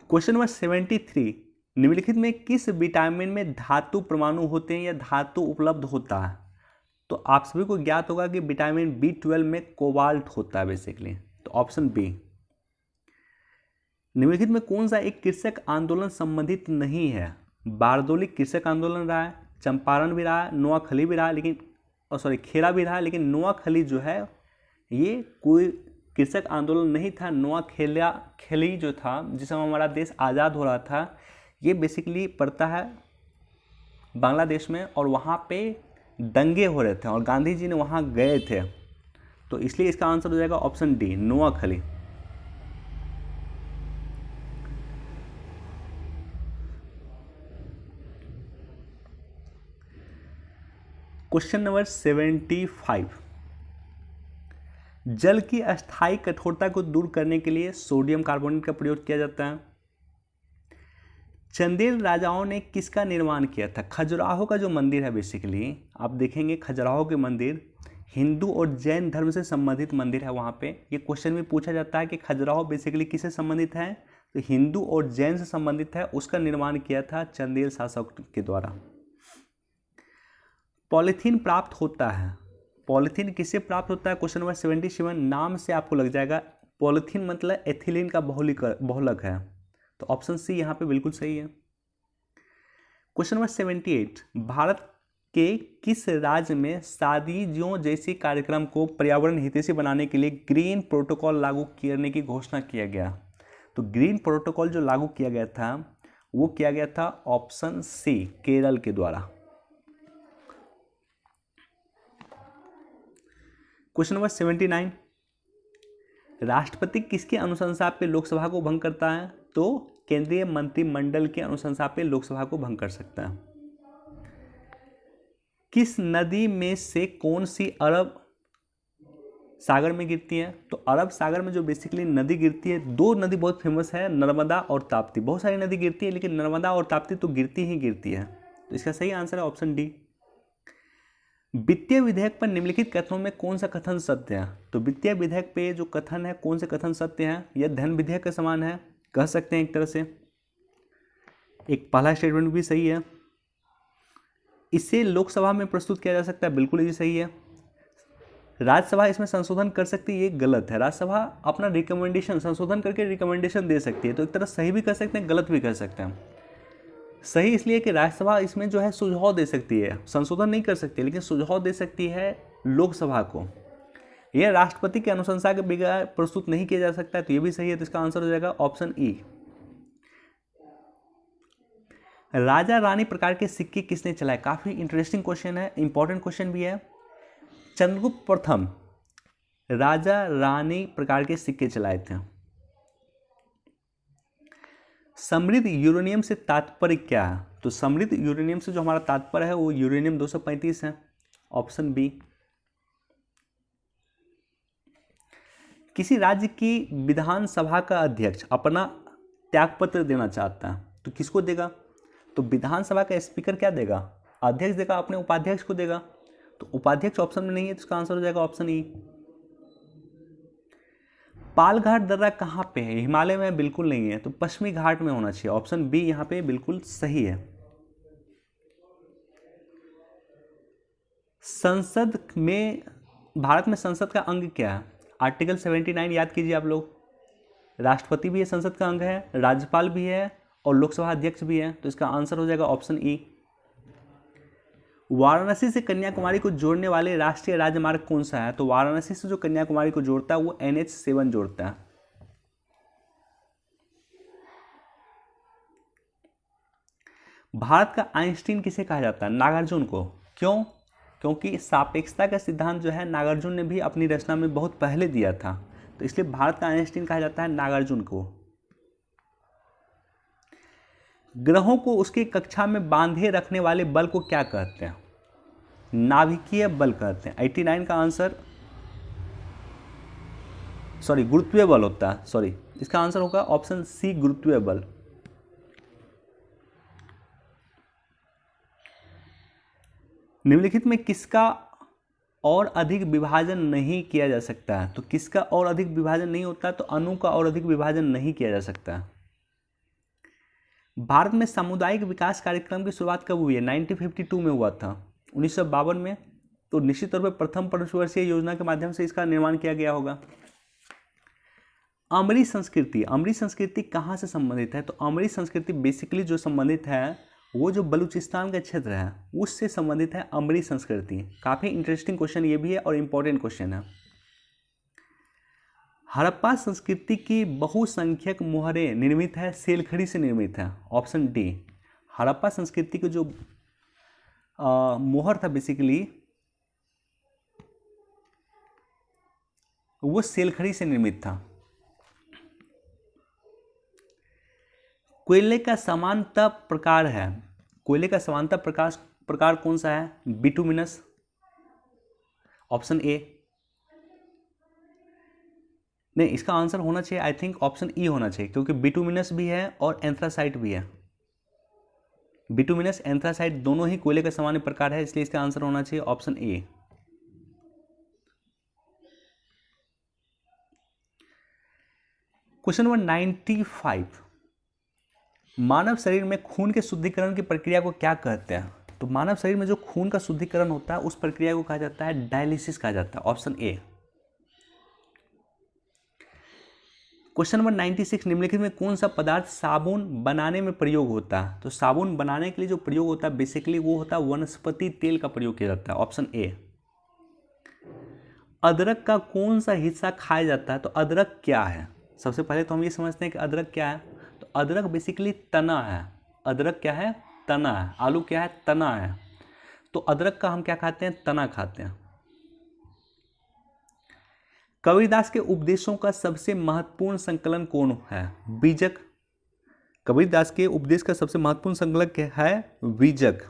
क्वेश्चन नंबर 73, निम्नलिखित में किस विटामिन में धातु परमाणु होते हैं या धातु उपलब्ध होता है? तो आप सभी को ज्ञात होगा कि विटामिन B12 में कोबाल्ट होता है बेसिकली, तो ऑप्शन बी। निम्नलिखित में कौन सा एक कृषक आंदोलन संबंधित नहीं है? बारदोली कृषक आंदोलन रहा है, चंपारण भी रहा है, नोआखली भी रहा है, लेकिन खेड़ा भी रहा है, लेकिन नोआखली जो है ये कोई कृषक आंदोलन नहीं था। नोआखली जो था जिस समय हमारा देश आज़ाद हो रहा था, ये बेसिकली पड़ता है बांग्लादेश में, और वहाँ पे दंगे हो रहे थे और गांधी जी ने वहाँ गए थे, तो इसलिए इसका आंसर हो जाएगा option D, Noakhali. Question number 75, जल की अस्थायी कठोरता को दूर करने के लिए सोडियम कार्बोनेट का प्रयोग किया जाता है। चंदेल राजाओं ने किसका निर्माण किया था? खजुराहो का जो मंदिर है, बेसिकली आप देखेंगे खजुराहो के मंदिर हिंदू और जैन धर्म से संबंधित मंदिर है। वहाँ पे ये क्वेश्चन भी पूछा जाता है कि खजुराहो बेसिकली किससे संबंधित है? तो हिंदू और जैन से संबंधित है, उसका निर्माण किया था चंदेल शासक के द्वारा। पॉलीथीन प्राप्त होता है, पॉलीथीन किससे प्राप्त होता है? क्वेश्चन नंबर 77, नाम से आपको लग जाएगा, पॉलीथीन मतलब एथिलीन का बहुलक है, तो ऑप्शन सी यहाँ पे बिल्कुल सही है। क्वेश्चन नंबर 78, भारत के किस राज्य में शादियों जैसे कार्यक्रम को पर्यावरण हितैषी बनाने के लिए ग्रीन प्रोटोकॉल लागू करने की घोषणा किया गया? तो ग्रीन प्रोटोकॉल जो लागू किया गया था वो किया गया था ऑप्शन सी, केरल के द्वारा। क्वेश्चन नंबर 79, राष्ट्रपति किसकी अनुशंसा पे लोकसभा को भंग करता है? तो केंद्रीय मंत्रिमंडल की अनुशंसा पे लोकसभा को भंग कर सकता है। किस नदी में से कौन सी अरब सागर में गिरती है? तो अरब सागर में जो बेसिकली नदी गिरती है, दो नदी बहुत फेमस है, नर्मदा और ताप्ती। बहुत सारी नदी गिरती है लेकिन नर्मदा और ताप्ती तो गिरती ही गिरती है। तो इसका सही आंसर है ऑप्शन डी। वित्तीय विधेयक पर निम्नलिखित कथनों में कौन सा कथन सत्य है? तो वित्तीय विधेयक पे जो कथन है, कौन से कथन सत्य है? यह धन विधेयक के समान है, कह सकते हैं एक तरह से। एक पहला स्टेटमेंट भी सही है। इसे लोकसभा में प्रस्तुत किया जा सकता है, बिल्कुल ये सही है। राज्यसभा इसमें संशोधन कर सकती है, ये गलत है। राज्यसभा अपना रिकमेंडेशन संशोधन करके रिकमेंडेशन दे सकती है, तो एक तरह सही भी कर सकते हैं, गलत भी कर सकते हैं। सही इसलिए कि राज्यसभा इसमें जो है सुझाव दे सकती है, संशोधन नहीं कर सकती, लेकिन सुझाव दे सकती है लोकसभा को। यह राष्ट्रपति की अनुशंसा के बगैर प्रस्तुत नहीं किया जा सकता है, तो ये भी सही है। तो इसका आंसर हो जाएगा ऑप्शन ई। राजा रानी प्रकार के सिक्के किसने चलाए? काफी इंटरेस्टिंग क्वेश्चन है, इंपॉर्टेंट क्वेश्चन भी है। चंद्रगुप्त प्रथम राजा रानी प्रकार के सिक्के चलाए थे। समृद्ध यूरेनियम से तात्पर्य क्या है? तो समृद्ध यूरेनियम से जो हमारा तात्पर्य है वो यूरेनियम 235 है, ऑप्शन बी। किसी राज्य की विधानसभा का अध्यक्ष अपना त्यागपत्र देना चाहता है, तो किसको देगा? तो विधानसभा का स्पीकर क्या देगा? अध्यक्ष देगा, अपने उपाध्यक्ष को देगा। तो उपाध्यक्ष ऑप्शन में नहीं है, तो इसका आंसर हो जाएगा ऑप्शन ई। पालघाट दर्रा कहाँ पे है? हिमालय में बिल्कुल नहीं है, तो पश्चिमी घाट में होना चाहिए। ऑप्शन बी यहाँ पे बिल्कुल सही है। संसद में, भारत में संसद का अंग क्या है? आर्टिकल 79 याद कीजिए आप लोग। राष्ट्रपति भी है, संसद का अंग है, राज्यपाल भी है और लोकसभा अध्यक्ष भी है। तो इसका आंसर हो जाएगा ऑप्शन ई। वाराणसी से कन्याकुमारी को जोड़ने वाले राष्ट्रीय राजमार्ग कौन सा है? तो वाराणसी से जो कन्याकुमारी को जोड़ता है वो NH7 जोड़ता है। भारत का आइंस्टीन किसे कहा जाता है? नागार्जुन को। क्यों? क्योंकि सापेक्षता का सिद्धांत जो है नागार्जुन ने भी अपनी रचना में बहुत पहले दिया था, तो इसलिए भारत का आइंस्टीन कहा जाता है नागार्जुन को। ग्रहों को उसकी कक्षा में बांधे रखने वाले बल को क्या कहते हैं? नाभिकीय बल कहते हैं। 89 का आंसर, सॉरी गुरुत्वीय बल होता है, सॉरी इसका आंसर होगा ऑप्शन सी, गुरुत्वीय बल। निम्नलिखित में किसका और अधिक विभाजन नहीं किया जा सकता है? तो किसका और अधिक विभाजन नहीं होता? तो अणु का और अधिक विभाजन नहीं किया जा सकता। भारत में सामुदायिक विकास कार्यक्रम की शुरुआत कब हुई है? 1952 में हुआ था, 1952 में। तो निश्चित तौर पर प्रथम पंचवर्षीय योजना के माध्यम से इसका निर्माण किया गया होगा। अमरी संस्कृति, अमरी संस्कृति कहाँ से संबंधित है? तो अमरी संस्कृति बेसिकली जो संबंधित है वो जो बलूचिस्तान का क्षेत्र है उससे संबंधित है अमरी संस्कृति। काफ़ी इंटरेस्टिंग क्वेश्चन ये भी है और इम्पोर्टेंट क्वेश्चन है। हड़प्पा संस्कृति की बहुसंख्यक मोहरें निर्मित है सेलखड़ी से निर्मित है, ऑप्शन डी। हड़प्पा संस्कृति की जो मोहर था बेसिकली वो सेलखड़ी से निर्मित था। कोयले का समानता प्रकार है, कोयले का समानता प्रकार कौन सा है? Bituminous, option A. नहीं, इसका आंसर होना चाहिए आई थिंक ऑप्शन ई होना चाहिए, क्योंकि बिटुमिनस भी है और एंथ्रासाइट भी है। बिटुमिनस एंथ्रासाइट दोनों ही कोयले का सामान्य प्रकार है, इसलिए इसका आंसर होना चाहिए ऑप्शन ए। क्वेश्चन नंबर 95, मानव शरीर में खून के शुद्धिकरण की प्रक्रिया को क्या कहते हैं? तो मानव शरीर में जो खून का शुद्धिकरण होता है उस प्रक्रिया को कहा जाता है डायलिसिस कहा जाता है, ऑप्शन ए। क्वेश्चन नंबर 96, निम्नलिखित में कौन सा पदार्थ साबुन बनाने में प्रयोग होता है? तो साबुन बनाने के लिए जो प्रयोग होता है बेसिकली वो होता है वनस्पति तेल का प्रयोग किया जाता है, ऑप्शन ए। अदरक का कौन सा हिस्सा खाया जाता है? तो अदरक क्या है? सबसे पहले तो हम ये समझते हैं कि अदरक क्या है। तो अदरक बेसिकली तना है। अदरक क्या है? तना है। आलू क्या है? तना है। तो अदरक का हम क्या खाते हैं? तना खाते हैं। कबीरदास के उपदेशों का सबसे महत्वपूर्ण संकलन कौन है? बीजक, कबीरदास के उपदेश का सबसे महत्वपूर्ण संकलक है बीजक।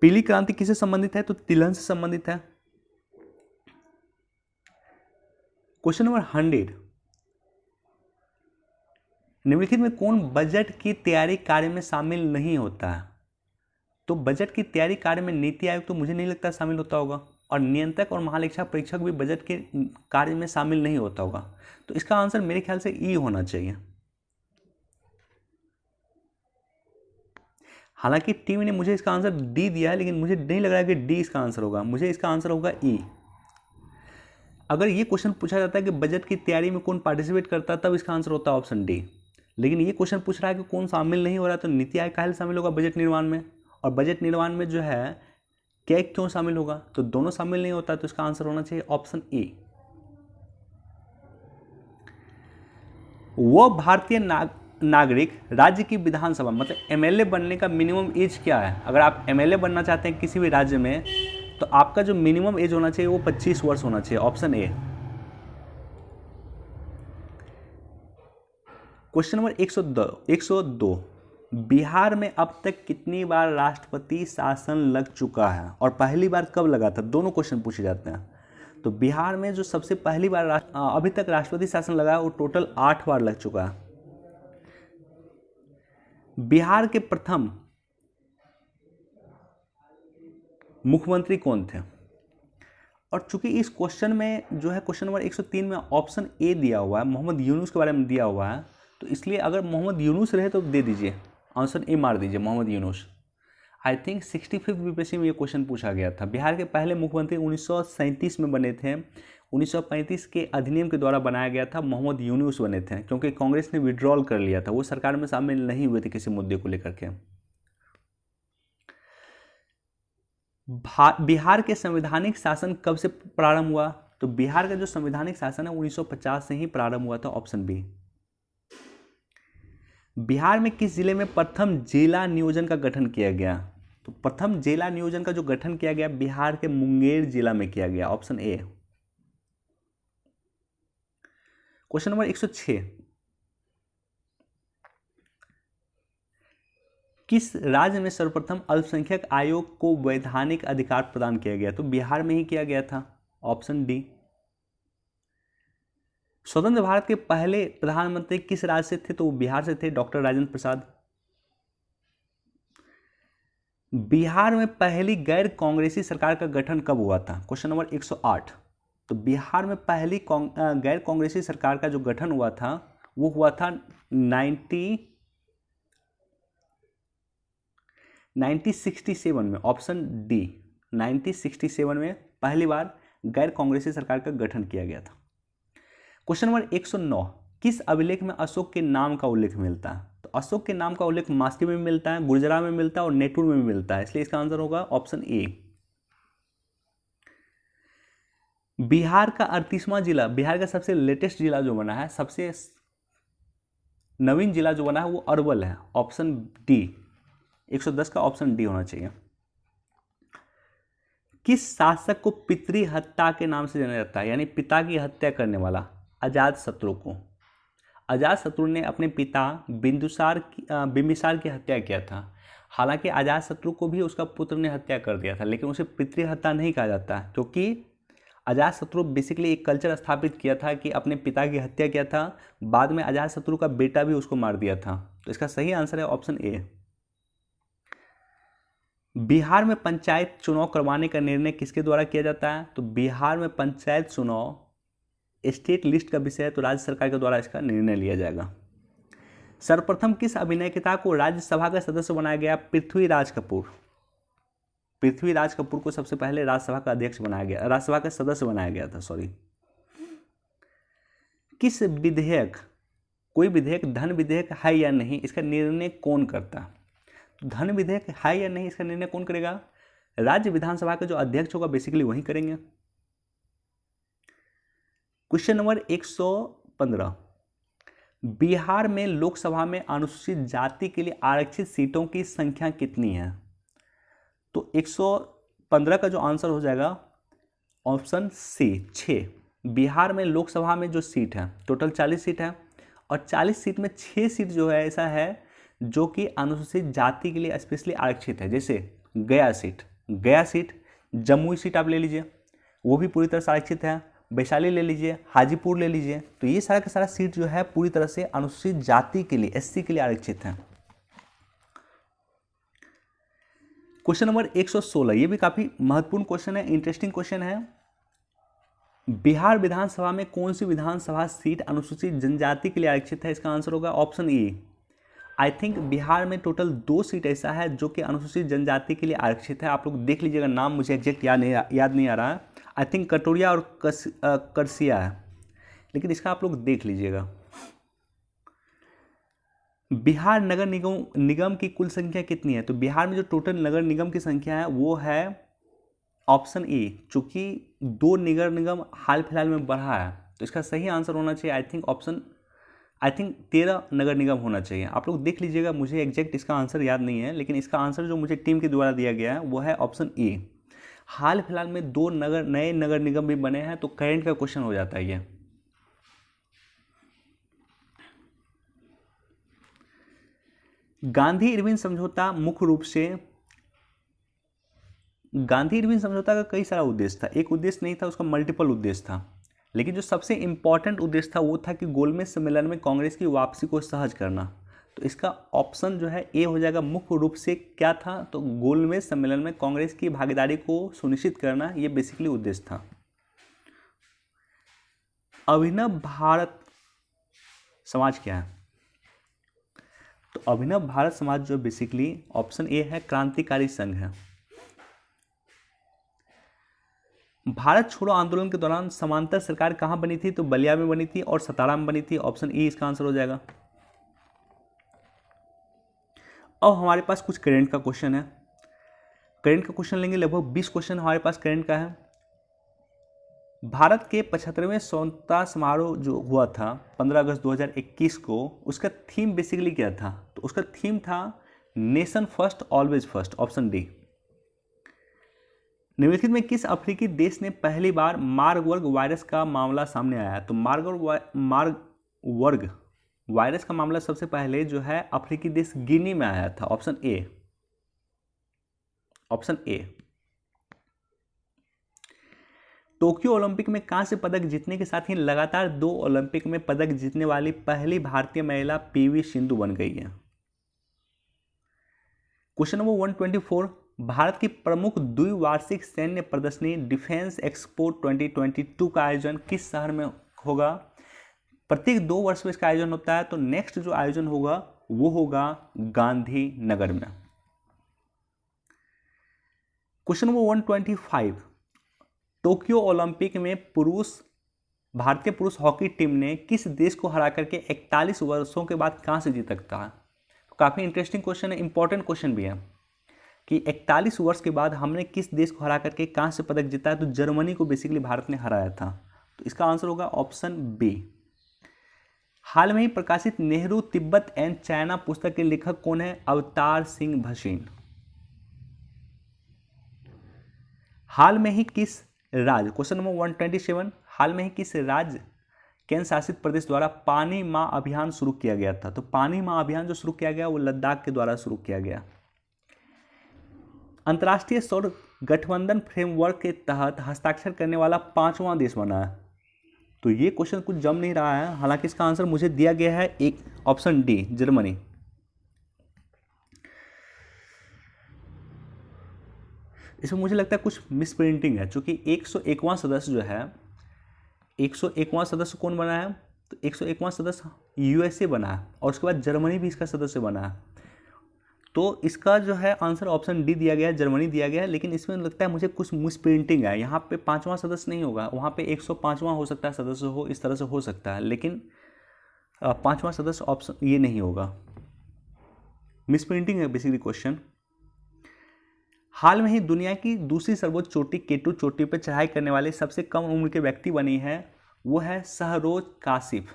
पीली क्रांति किससे संबंधित है? तो तिलहन से संबंधित है। क्वेश्चन नंबर 100, निम्नलिखित में कौन बजट की तैयारी कार्य में शामिल नहीं होता है? तो बजट की तैयारी कार्य में नीति आयोग तो मुझे नहीं लगता शामिल होता होगा, और नियंत्रक और महालेखा परीक्षक भी बजट के कार्य में शामिल नहीं होता होगा। तो इसका आंसर मेरे ख्याल से ई होना चाहिए। हालांकि टीम ने मुझे इसका आंसर डी दिया है, लेकिन मुझे नहीं लग रहा है कि डी इसका आंसर होगा। मुझे इसका आंसर होगा ई। अगर ये क्वेश्चन पूछा जाता है कि बजट की तैयारी में कौन पार्टिसिपेट करता है, तब इसका आंसर होता है ऑप्शन डी। लेकिन ये क्वेश्चन पूछ रहा है कि कौन शामिल नहीं हो रहा है, तो नीति आयोग काहे शामिल होगा बजट निर्माण में, और बजट निर्माण में जो है क्या क्यों शामिल होगा? तो दोनों शामिल नहीं होता, तो इसका आंसर होना चाहिए ऑप्शन ए। वो भारतीय नागरिक राज्य की विधानसभा, मतलब एमएलए बनने का मिनिमम एज क्या है? अगर आप एमएलए बनना चाहते हैं किसी भी राज्य में, तो आपका जो मिनिमम एज होना चाहिए वो 25 वर्ष होना चाहिए, option A. Question number 102, Bihar में अब तक कितनी बार राष्ट्रपति शासन लग चुका है और पहली बार कब लगा था? दोनों क्वेश्चन पूछे जाते हैं। तो बिहार में जो सबसे पहली बार अभी तक राष्ट्रपति शासन लगा है वो टोटल 8 बार लग चुका है। बिहार के प्रथम मुख्यमंत्री कौन थे? और चूंकि इस क्वेश्चन में जो है क्वेश्चन नंबर 103 में ऑप्शन ए दिया हुआ है, मोहम्मद यूनुस के बारे में दिया हुआ है, तो इसलिए अगर मोहम्मद यूनुस रहे तो दे दीजिए, आंसर ए मार दीजिए, मोहम्मद यूनुस। आई थिंक 65वीं बीपीएससी में ये क्वेश्चन पूछा गया था। बिहार के पहले मुख्यमंत्री 1937 में बने थे, 1935 के अधिनियम के द्वारा बनाया गया था, मोहम्मद यूनुस बने थे, क्योंकि कांग्रेस ने विड्रॉल कर लिया था, वो सरकार में शामिल नहीं हुए थे किसी मुद्दे को लेकर के। बिहार के संवैधानिक शासन कब से प्रारंभ हुआ? तो बिहार का जो संवैधानिक शासन है 1950 से ही प्रारंभ हुआ था, ऑप्शन बी। बिहार में किस जिले में प्रथम जिला नियोजन का गठन किया गया? तो प्रथम जिला नियोजन का जो गठन किया गया बिहार के मुंगेर जिला में किया गया, ऑप्शन ए। क्वेश्चन नंबर 106, किस राज्य में सर्वप्रथम अल्पसंख्यक आयोग को वैधानिक अधिकार प्रदान किया गया? तो बिहार में ही किया गया था, ऑप्शन डी। स्वतंत्र भारत के पहले प्रधानमंत्री किस राज्य से थे? तो वो बिहार से थे, डॉक्टर राजेंद्र प्रसाद। बिहार में पहली गैर कांग्रेसी सरकार का गठन कब हुआ था? Question number 108। तो बिहार में पहली गैर कांग्रेसी सरकार का जो गठन हुआ था वो हुआ था 1967 में, ऑप्शन डी। 1967 में पहली बार गैर कांग्रेसी सरकार का गठन किया गया था। क्वेश्चन नंबर 109, किस अभिलेख में अशोक के नाम का उल्लेख मिलता है? तो अशोक के नाम का उल्लेख मास्की में भी मिलता है, गुर्जरा में मिलता है और नेटूर में भी मिलता है, इसलिए इसका आंसर होगा ऑप्शन ए। बिहार का 38वां जिला, बिहार का सबसे लेटेस्ट जिला जो बना है, सबसे नवीन जिला जो बना है वो अरवल है, ऑप्शन डी। 110 का ऑप्शन डी होना चाहिए। किस शासक को पितृ हत्या के नाम से जाना जाता है, यानी पिता की हत्या करने वाला? अजातशत्रु को। अजातशत्रु ने अपने पिता बिंदुसार बिंबिसार की हत्या किया था। हालांकि अजातशत्रु को भी उसका पुत्र ने हत्या कर दिया था, लेकिन उसे पितृ हत्या नहीं कहा जाता, क्योंकि अजातशत्रु बेसिकली एक कल्चर स्थापित किया था कि अपने पिता की हत्या किया था, बाद में अजातशत्रु का बेटा भी उसको मार दिया था। तो इसका सही आंसर है ऑप्शन ए। बिहार में पंचायत चुनाव करवाने का निर्णय किसके द्वारा किया जाता है? तो बिहार में पंचायत चुनाव स्टेट लिस्ट का विषय है, तो राज्य सरकार के द्वारा इसका निर्णय लिया जाएगा। सर्वप्रथम किस अभिनेता को राज्यसभा का सदस्य बनाया गया? पृथ्वीराज कपूर। पृथ्वीराज कपूर को सबसे पहले राज्यसभा का अध्यक्ष बनाया गया, राज्यसभा का सदस्य बनाया गया था, सॉरी। किस विधेयक, कोई विधेयक धन विधेयक है या नहीं, इसका निर्णय कौन करता है? धन विधेयक है या नहीं इसका निर्णय कौन करेगा? राज्य विधानसभा के जो अध्यक्ष होगा बेसिकली वही करेंगे। क्वेश्चन नंबर 115, बिहार में लोकसभा में अनुसूचित जाति के लिए आरक्षित सीटों की संख्या कितनी है? तो 115 का जो आंसर हो जाएगा ऑप्शन सी, 6। बिहार में लोकसभा में जो सीट है टोटल 40 सीट है, और 40 सीट में 6 सीट जो है ऐसा है जो कि अनुसूचित जाति के लिए स्पेशली आरक्षित है। जैसे गया सीट, जमुई सीट आप ले लीजिए, वो भी पूरी तरह से आरक्षित है। वैशाली ले लीजिए, हाजीपुर ले लीजिए, तो ये सारा का सारा सीट जो है पूरी तरह से अनुसूचित जाति के लिए, एससी के लिए आरक्षित है। क्वेश्चन नंबर 116, ये भी काफी महत्वपूर्ण क्वेश्चन है, इंटरेस्टिंग क्वेश्चन है। बिहार विधानसभा में कौन सी विधानसभा सीट अनुसूचित जनजाति के लिए आरक्षित है? इसका आंसर होगा option A. I think Bihar में टोटल 2 सीट ऐसा है जो कि अनुसूचित जनजाति के लिए आरक्षित है। आप लोग देख लीजिएगा, नाम मुझे एग्जैक्ट याद नहीं आ रहा है। आई थिंक कटोरिया और करसिया है, लेकिन इसका आप लोग देख लीजिएगा। बिहार नगर निगम की कुल संख्या कितनी है? तो बिहार में जो टोटल नगर निगम की संख्या है वो है ऑप्शन ए। चूंकि 2 नगर निगम हाल फिलहाल में बढ़ा है, तो इसका सही आंसर होना चाहिए आई थिंक 13 नगर निगम होना चाहिए। आप लोग देख लीजिएगा, मुझे एग्जैक्ट इसका आंसर याद नहीं है, लेकिन इसका आंसर जो मुझे टीम के द्वारा दिया गया है वो है ऑप्शन ए। हाल फिलहाल में 2 नए नगर निगम भी बने हैं, तो करंट का क्वेश्चन हो जाता है ये। गांधी इरविन समझौता मुख्य रूप से, गांधी इरविन समझौता का कई सारा उद्देश्य था, एक उद्देश्य नहीं था, उसका मल्टीपल उद्देश्य था। लेकिन जो सबसे इंपॉर्टेंट उद्देश्य था वो था कि गोलमेज सम्मेलन में कांग्रेस की वापसी को सहज करना। तो इसका ऑप्शन जो है ए हो जाएगा। मुख्य रूप से क्या था? तो गोलमेज सम्मेलन में कांग्रेस की भागीदारी को सुनिश्चित करना, ये बेसिकली उद्देश्य था। अभिनव भारत समाज क्या है? तो अभिनव भारत समाज जो बेसिकली ऑप्शन ए है, क्रांतिकारी संघ है। भारत छोड़ो आंदोलन के दौरान समांतर सरकार कहां बनी थी? तो बलिया में बनी थी और सतारा में बनी थी। ऑप्शन ए इसका आंसर हो जाएगा। अब हमारे पास कुछ करंट का क्वेश्चन है। करंट का क्वेश्चन लेंगे, लगभग 20 क्वेश्चन हमारे पास करंट का है। भारत के 75वें स्वतंत्रता समारोह जो हुआ था 15 अगस्त 2021 को, उसका थीम बेसिकली क्या था? तो उसका थीम था nation first always first, option D. निम्नलिखित में किस अफ्रीकी देश ने पहली बार मार्बर्ग वायरस का मामला सामने आया? तो मार्बर्ग वायरस का मामला सबसे पहले जो है अफ्रीकी देश गिनी में आया था। ऑप्शन ए। टोक्यो ओलंपिक में कांस्य पदक जीतने के साथ ही लगातार 2 ओलंपिक में पदक जीतने वाली पहली भारतीय महिला पीवी सिंधु बन गई है। क्वेश्चन नंबर 124, भारत की प्रमुख द्विवार्षिक सैन्य प्रदर्शनी डिफेंस एक्सपो 2022 का आयोजन किस शहर में होगा? प्रत्येक 2 वर्ष में इसका आयोजन होता है, तो नेक्स्ट जो आयोजन होगा वो होगा गांधीनगर में। क्वेश्चन नंबर 125, टोक्यो ओलंपिक में भारतीय पुरुष हॉकी टीम ने किस देश को हरा करके 41 वर्षों के बाद कांस्य जीता था? तो काफी इंटरेस्टिंग क्वेश्चन है, इंपॉर्टेंट क्वेश्चन भी है कि 41 वर्ष के बाद हमने किस देश को हरा करके कांस्य पदक जीता है? तो जर्मनी को बेसिकली भारत ने हराया था। तो इसका आंसर होगा ऑप्शन बी। हाल में ही प्रकाशित नेहरू तिब्बत एंड चाइना पुस्तक के लेखक कौन है? अवतार सिंह भसीन। हाल में ही किस राज्य, क्वेश्चन नंबर 127, हाल में ही किस राज्य केंद्र शासित प्रदेश द्वारा पानी मां अभियान शुरू किया गया था? तो पानी मां अभियान जो शुरू किया गया वो लद्दाख के द्वारा शुरू किया गया। अंतर्राष्ट्रीय सौर गठबंधन फ्रेमवर्क के तहत हस्ताक्षर करने वाला 5वां देश बना है। तो ये क्वेश्चन कुछ जम नहीं रहा है, हालांकि इसका आंसर मुझे दिया गया है एक, ऑप्शन डी, जर्मनी। इसमें मुझे लगता है कुछ मिसप्रिंटिंग है, क्योंकि 101वां सदस्य जो है, 101वां सदस्य कौन बना है? तो 101वां सदस्य यूएसए बना है, और उसके बाद जर्मनी भी इसका सदस्य बना है। तो इसका जो है आंसर ऑप्शन डी दिया गया है, जर्मनी दिया गया है। लेकिन इसमें लगता है मुझे कुछ मिसप्रिंटिंग है, यहाँ पे 5वां सदस्य नहीं होगा, वहाँ पे 105वां हो सकता है सदस्य हो, इस तरह से हो सकता है, लेकिन 5वां सदस्य ऑप्शन ये नहीं होगा, मिसप्रिंटिंग है बेसिकली क्वेश्चन। हाल में ही दुनिया की दूसरी सर्वोच्च चोटी केटू चोटी पर चढ़ाई करने वाले सबसे कम उम्र के व्यक्ति बनी है, वो है शहरोज काशिफ,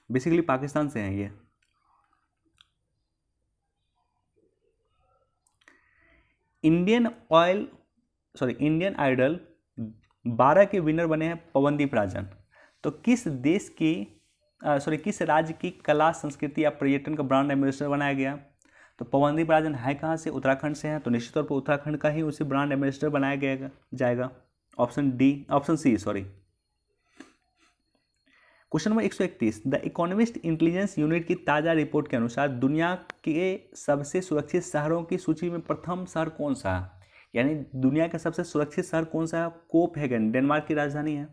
बेसिकली पाकिस्तान से हैं ये। इंडियन आइडल 12 के विनर बने हैं पवनदीप राजन। तो किस देश की किस राज्य की कला संस्कृति या पर्यटन का ब्रांड एम्बेसडर बनाया गया? तो पवनदीप राजन है कहाँ से? उत्तराखंड से है, तो निश्चित तौर पर उत्तराखंड का ही उसे ब्रांड एम्बेसडर बनाया गया जाएगा। Option C sorry. Question number 131, the Economist Intelligence Unit की ताज़ा रिपोर्ट के अनुसार दुनिया के सबसे सुरक्षित शहरों की सूची में प्रथम शहर कौन सा है? यानी दुनिया का सबसे सुरक्षित शहर कौन सा है? कोपहेगन, डेनमार्क की राजधानी है।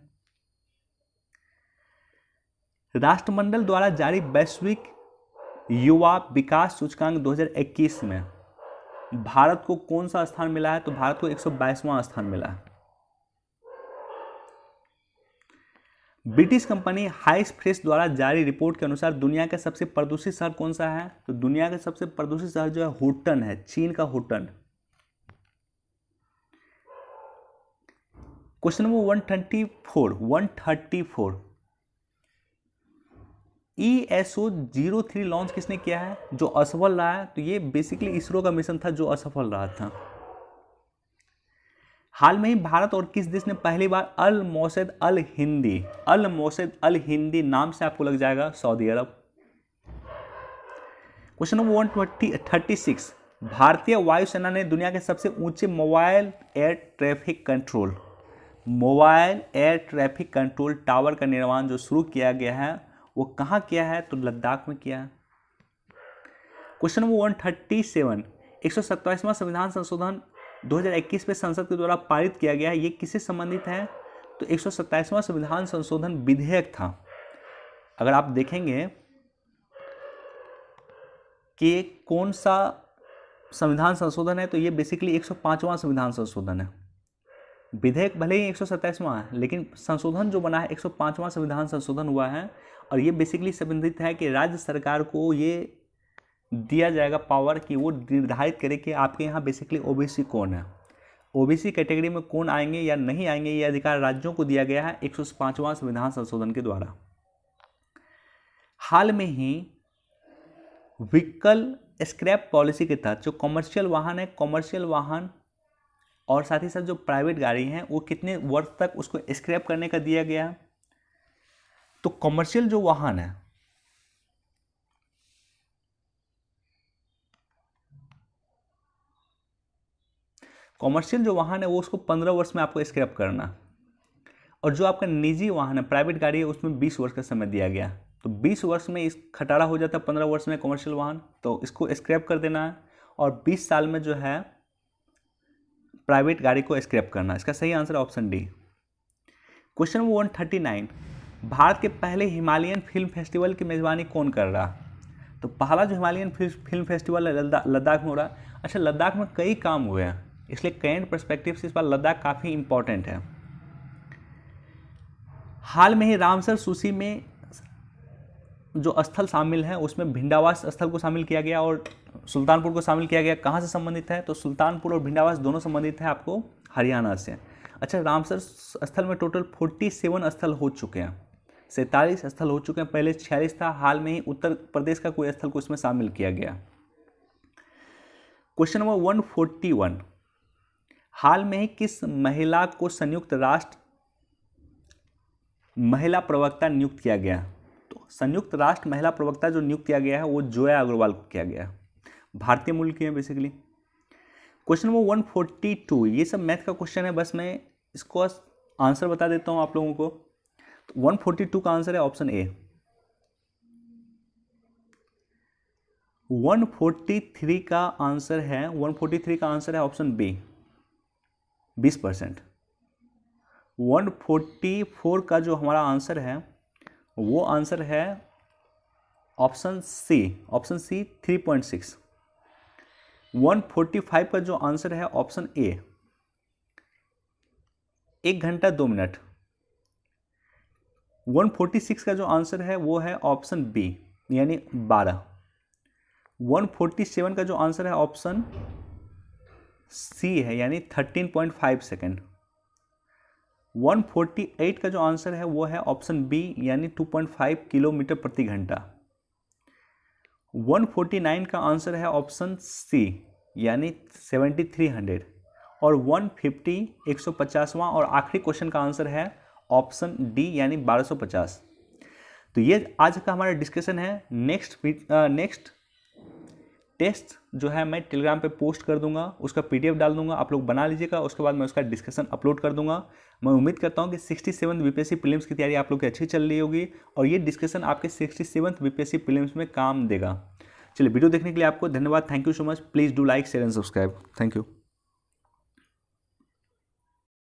राष्ट्रमंडल द्वारा जारी वैश्विक युवा विकास सूचकांक 2021 में भारत को कौन सा स्थान मिला है? तो भारत को 122वां स्थान मिला है। ब्रिटिश कंपनी हाइस फ्रेश द्वारा जारी रिपोर्ट के अनुसार दुनिया का सबसे प्रदूषित शहर कौन सा है? तो दुनिया का सबसे प्रदूषित शहर जो है होटन है, चीन का Houghton. Question number 134 ESO-03 launch किसने किया है? जो असफल रहा है। तो ये बेसिकली इसरो का मिशन था जो असफल रहा था। हाल में ही भारत और किस देश ने पहली बार अल मौसद अल हिंदी नाम से आपको लग जाएगा? सऊदी अरब। क्वेश्चन नंबर 136, भारतीय वायुसेना ने दुनिया के सबसे ऊंचे mobile air traffic control tower का निर्माण जो शुरू किया गया है वो कहाँ किया है? तो लद्दाख में किया है। क्वेश्चन नंबर 137, 127वां संविधान संशोधन 2021 में संसद के द्वारा पारित किया गया है, ये किससे संबंधित है? तो 127वां संविधान संशोधन विधेयक था। अगर आप देखेंगे कि कौन सा संविधान संशोधन है तो ये बेसिकली 105वां संविधान संशोधन है। विधेयक भले ही 127वां है लेकिन संशोधन जो बना है 105वां संविधान संशोधन हुआ है। और ये बेसिकली संबंधित है कि राज्य सरकार को ये दिया जाएगा पावर कि वो निर्धारित करे कि आपके यहाँ बेसिकली ओबीसी कौन है, ओबीसी कैटेगरी में कौन आएंगे या नहीं आएंगे। ये अधिकार राज्यों को दिया गया है 105वां संविधान संशोधन के द्वारा। हाल में ही व्हीकल स्क्रैप पॉलिसी के तहत जो कॉमर्शियल वाहन और साथ ही साथ जो प्राइवेट गाड़ी हैं वो कितने वर्ष तक उसको स्क्रैप करने का दिया गया? तो कॉमर्शियल जो वाहन है वो उसको 15 वर्ष में आपको स्क्रैप करना। और जो आपका निजी वाहन है, प्राइवेट गाड़ी है, उसमें 20 वर्ष का समय दिया गया। तो 20 वर्ष में इस खटारा हो जाता है 15 वर्ष में कॉमर्शियल वाहन, तो इसको स्क्रैप कर देना है। और 20 साल में जो है प्राइवेट गाड़ी को स्क्रैप करना। इसका सही answer option D. Question number 139, Bharat के पहले हिमालयन फिल्म फेस्टिवल की मेजबानी कौन कर रहा? तो पहला जो हिमालयन फिल्म फेस्टिवल है लद्दाख में हो रहा है। अच्छा, लद्दाख में कई काम हुए हैं इसलिए करेंट पर्सपेक्टिव से इस बार लद्दाख काफ़ी इंपॉर्टेंट है। हाल में ही रामसर सूची में जो स्थल शामिल है उसमें भिंडावास स्थल को शामिल किया गया और सुल्तानपुर को शामिल किया गया। कहाँ से संबंधित है? तो सुल्तानपुर और भिंडावास दोनों संबंधित है आपको हरियाणा से। अच्छा, रामसर स्थल में टोटल 47 स्थल हो चुके हैं, 47 स्थल हो चुके हैं। पहले 46 था, हाल में ही उत्तर प्रदेश का कोई स्थल को इसमें शामिल किया गया। क्वेश्चन नंबर 141, हाल में ही किस महिला को संयुक्त राष्ट्र महिला प्रवक्ता नियुक्त किया गया? तो संयुक्त राष्ट्र महिला प्रवक्ता जो नियुक्त किया गया है वो जोया अग्रवाल को किया गया है, भारतीय मूल की है बेसिकली। क्वेश्चन नंबर 142, ये सब मैथ का क्वेश्चन है, बस मैं इसको आंसर बता देता हूं आप लोगों को। तो 142 का आंसर है ऑप्शन ए। 143 का आंसर है ऑप्शन बी, 20%। 144 का जो हमारा आंसर है वो आंसर है ऑप्शन सी 3.6। 145 का जो आंसर है ऑप्शन ए 1 घंटा 2 मिनट। 146 का जो आंसर है वो है ऑप्शन बी यानी 12। 147 का जो आंसर है ऑप्शन सी है यानी 13.5 सेकेंड। 148 का जो आंसर है वो है ऑप्शन बी यानी 2.5 किलोमीटर प्रति घंटा। 149 का आंसर है ऑप्शन सी यानी 7300। और 150 150वां और आखिरी क्वेश्चन का आंसर है ऑप्शन डी यानी 1250। तो ये आज का हमारा डिस्कशन है। नेक्स्ट टेस्ट जो है मैं टेलीग्राम पे पोस्ट कर दूंगा, उसका पीडीएफ डाल दूंगा, आप लोग बना लीजिएगा। उसके बाद मैं उसका डिस्कशन अपलोड कर दूंगा। मैं उम्मीद करता हूँ कि 67 बीपीएससी प्रीलिम्स की तैयारी आप लोग की अच्छी चल रही होगी और ये डिस्कशन आपके 67 बीपीएससी प्रीलिम्स में काम देगा। चलिए, वीडियो देखने के लिए आपको धन्यवाद। Thank you so much. Please do like, share and subscribe. Thank you.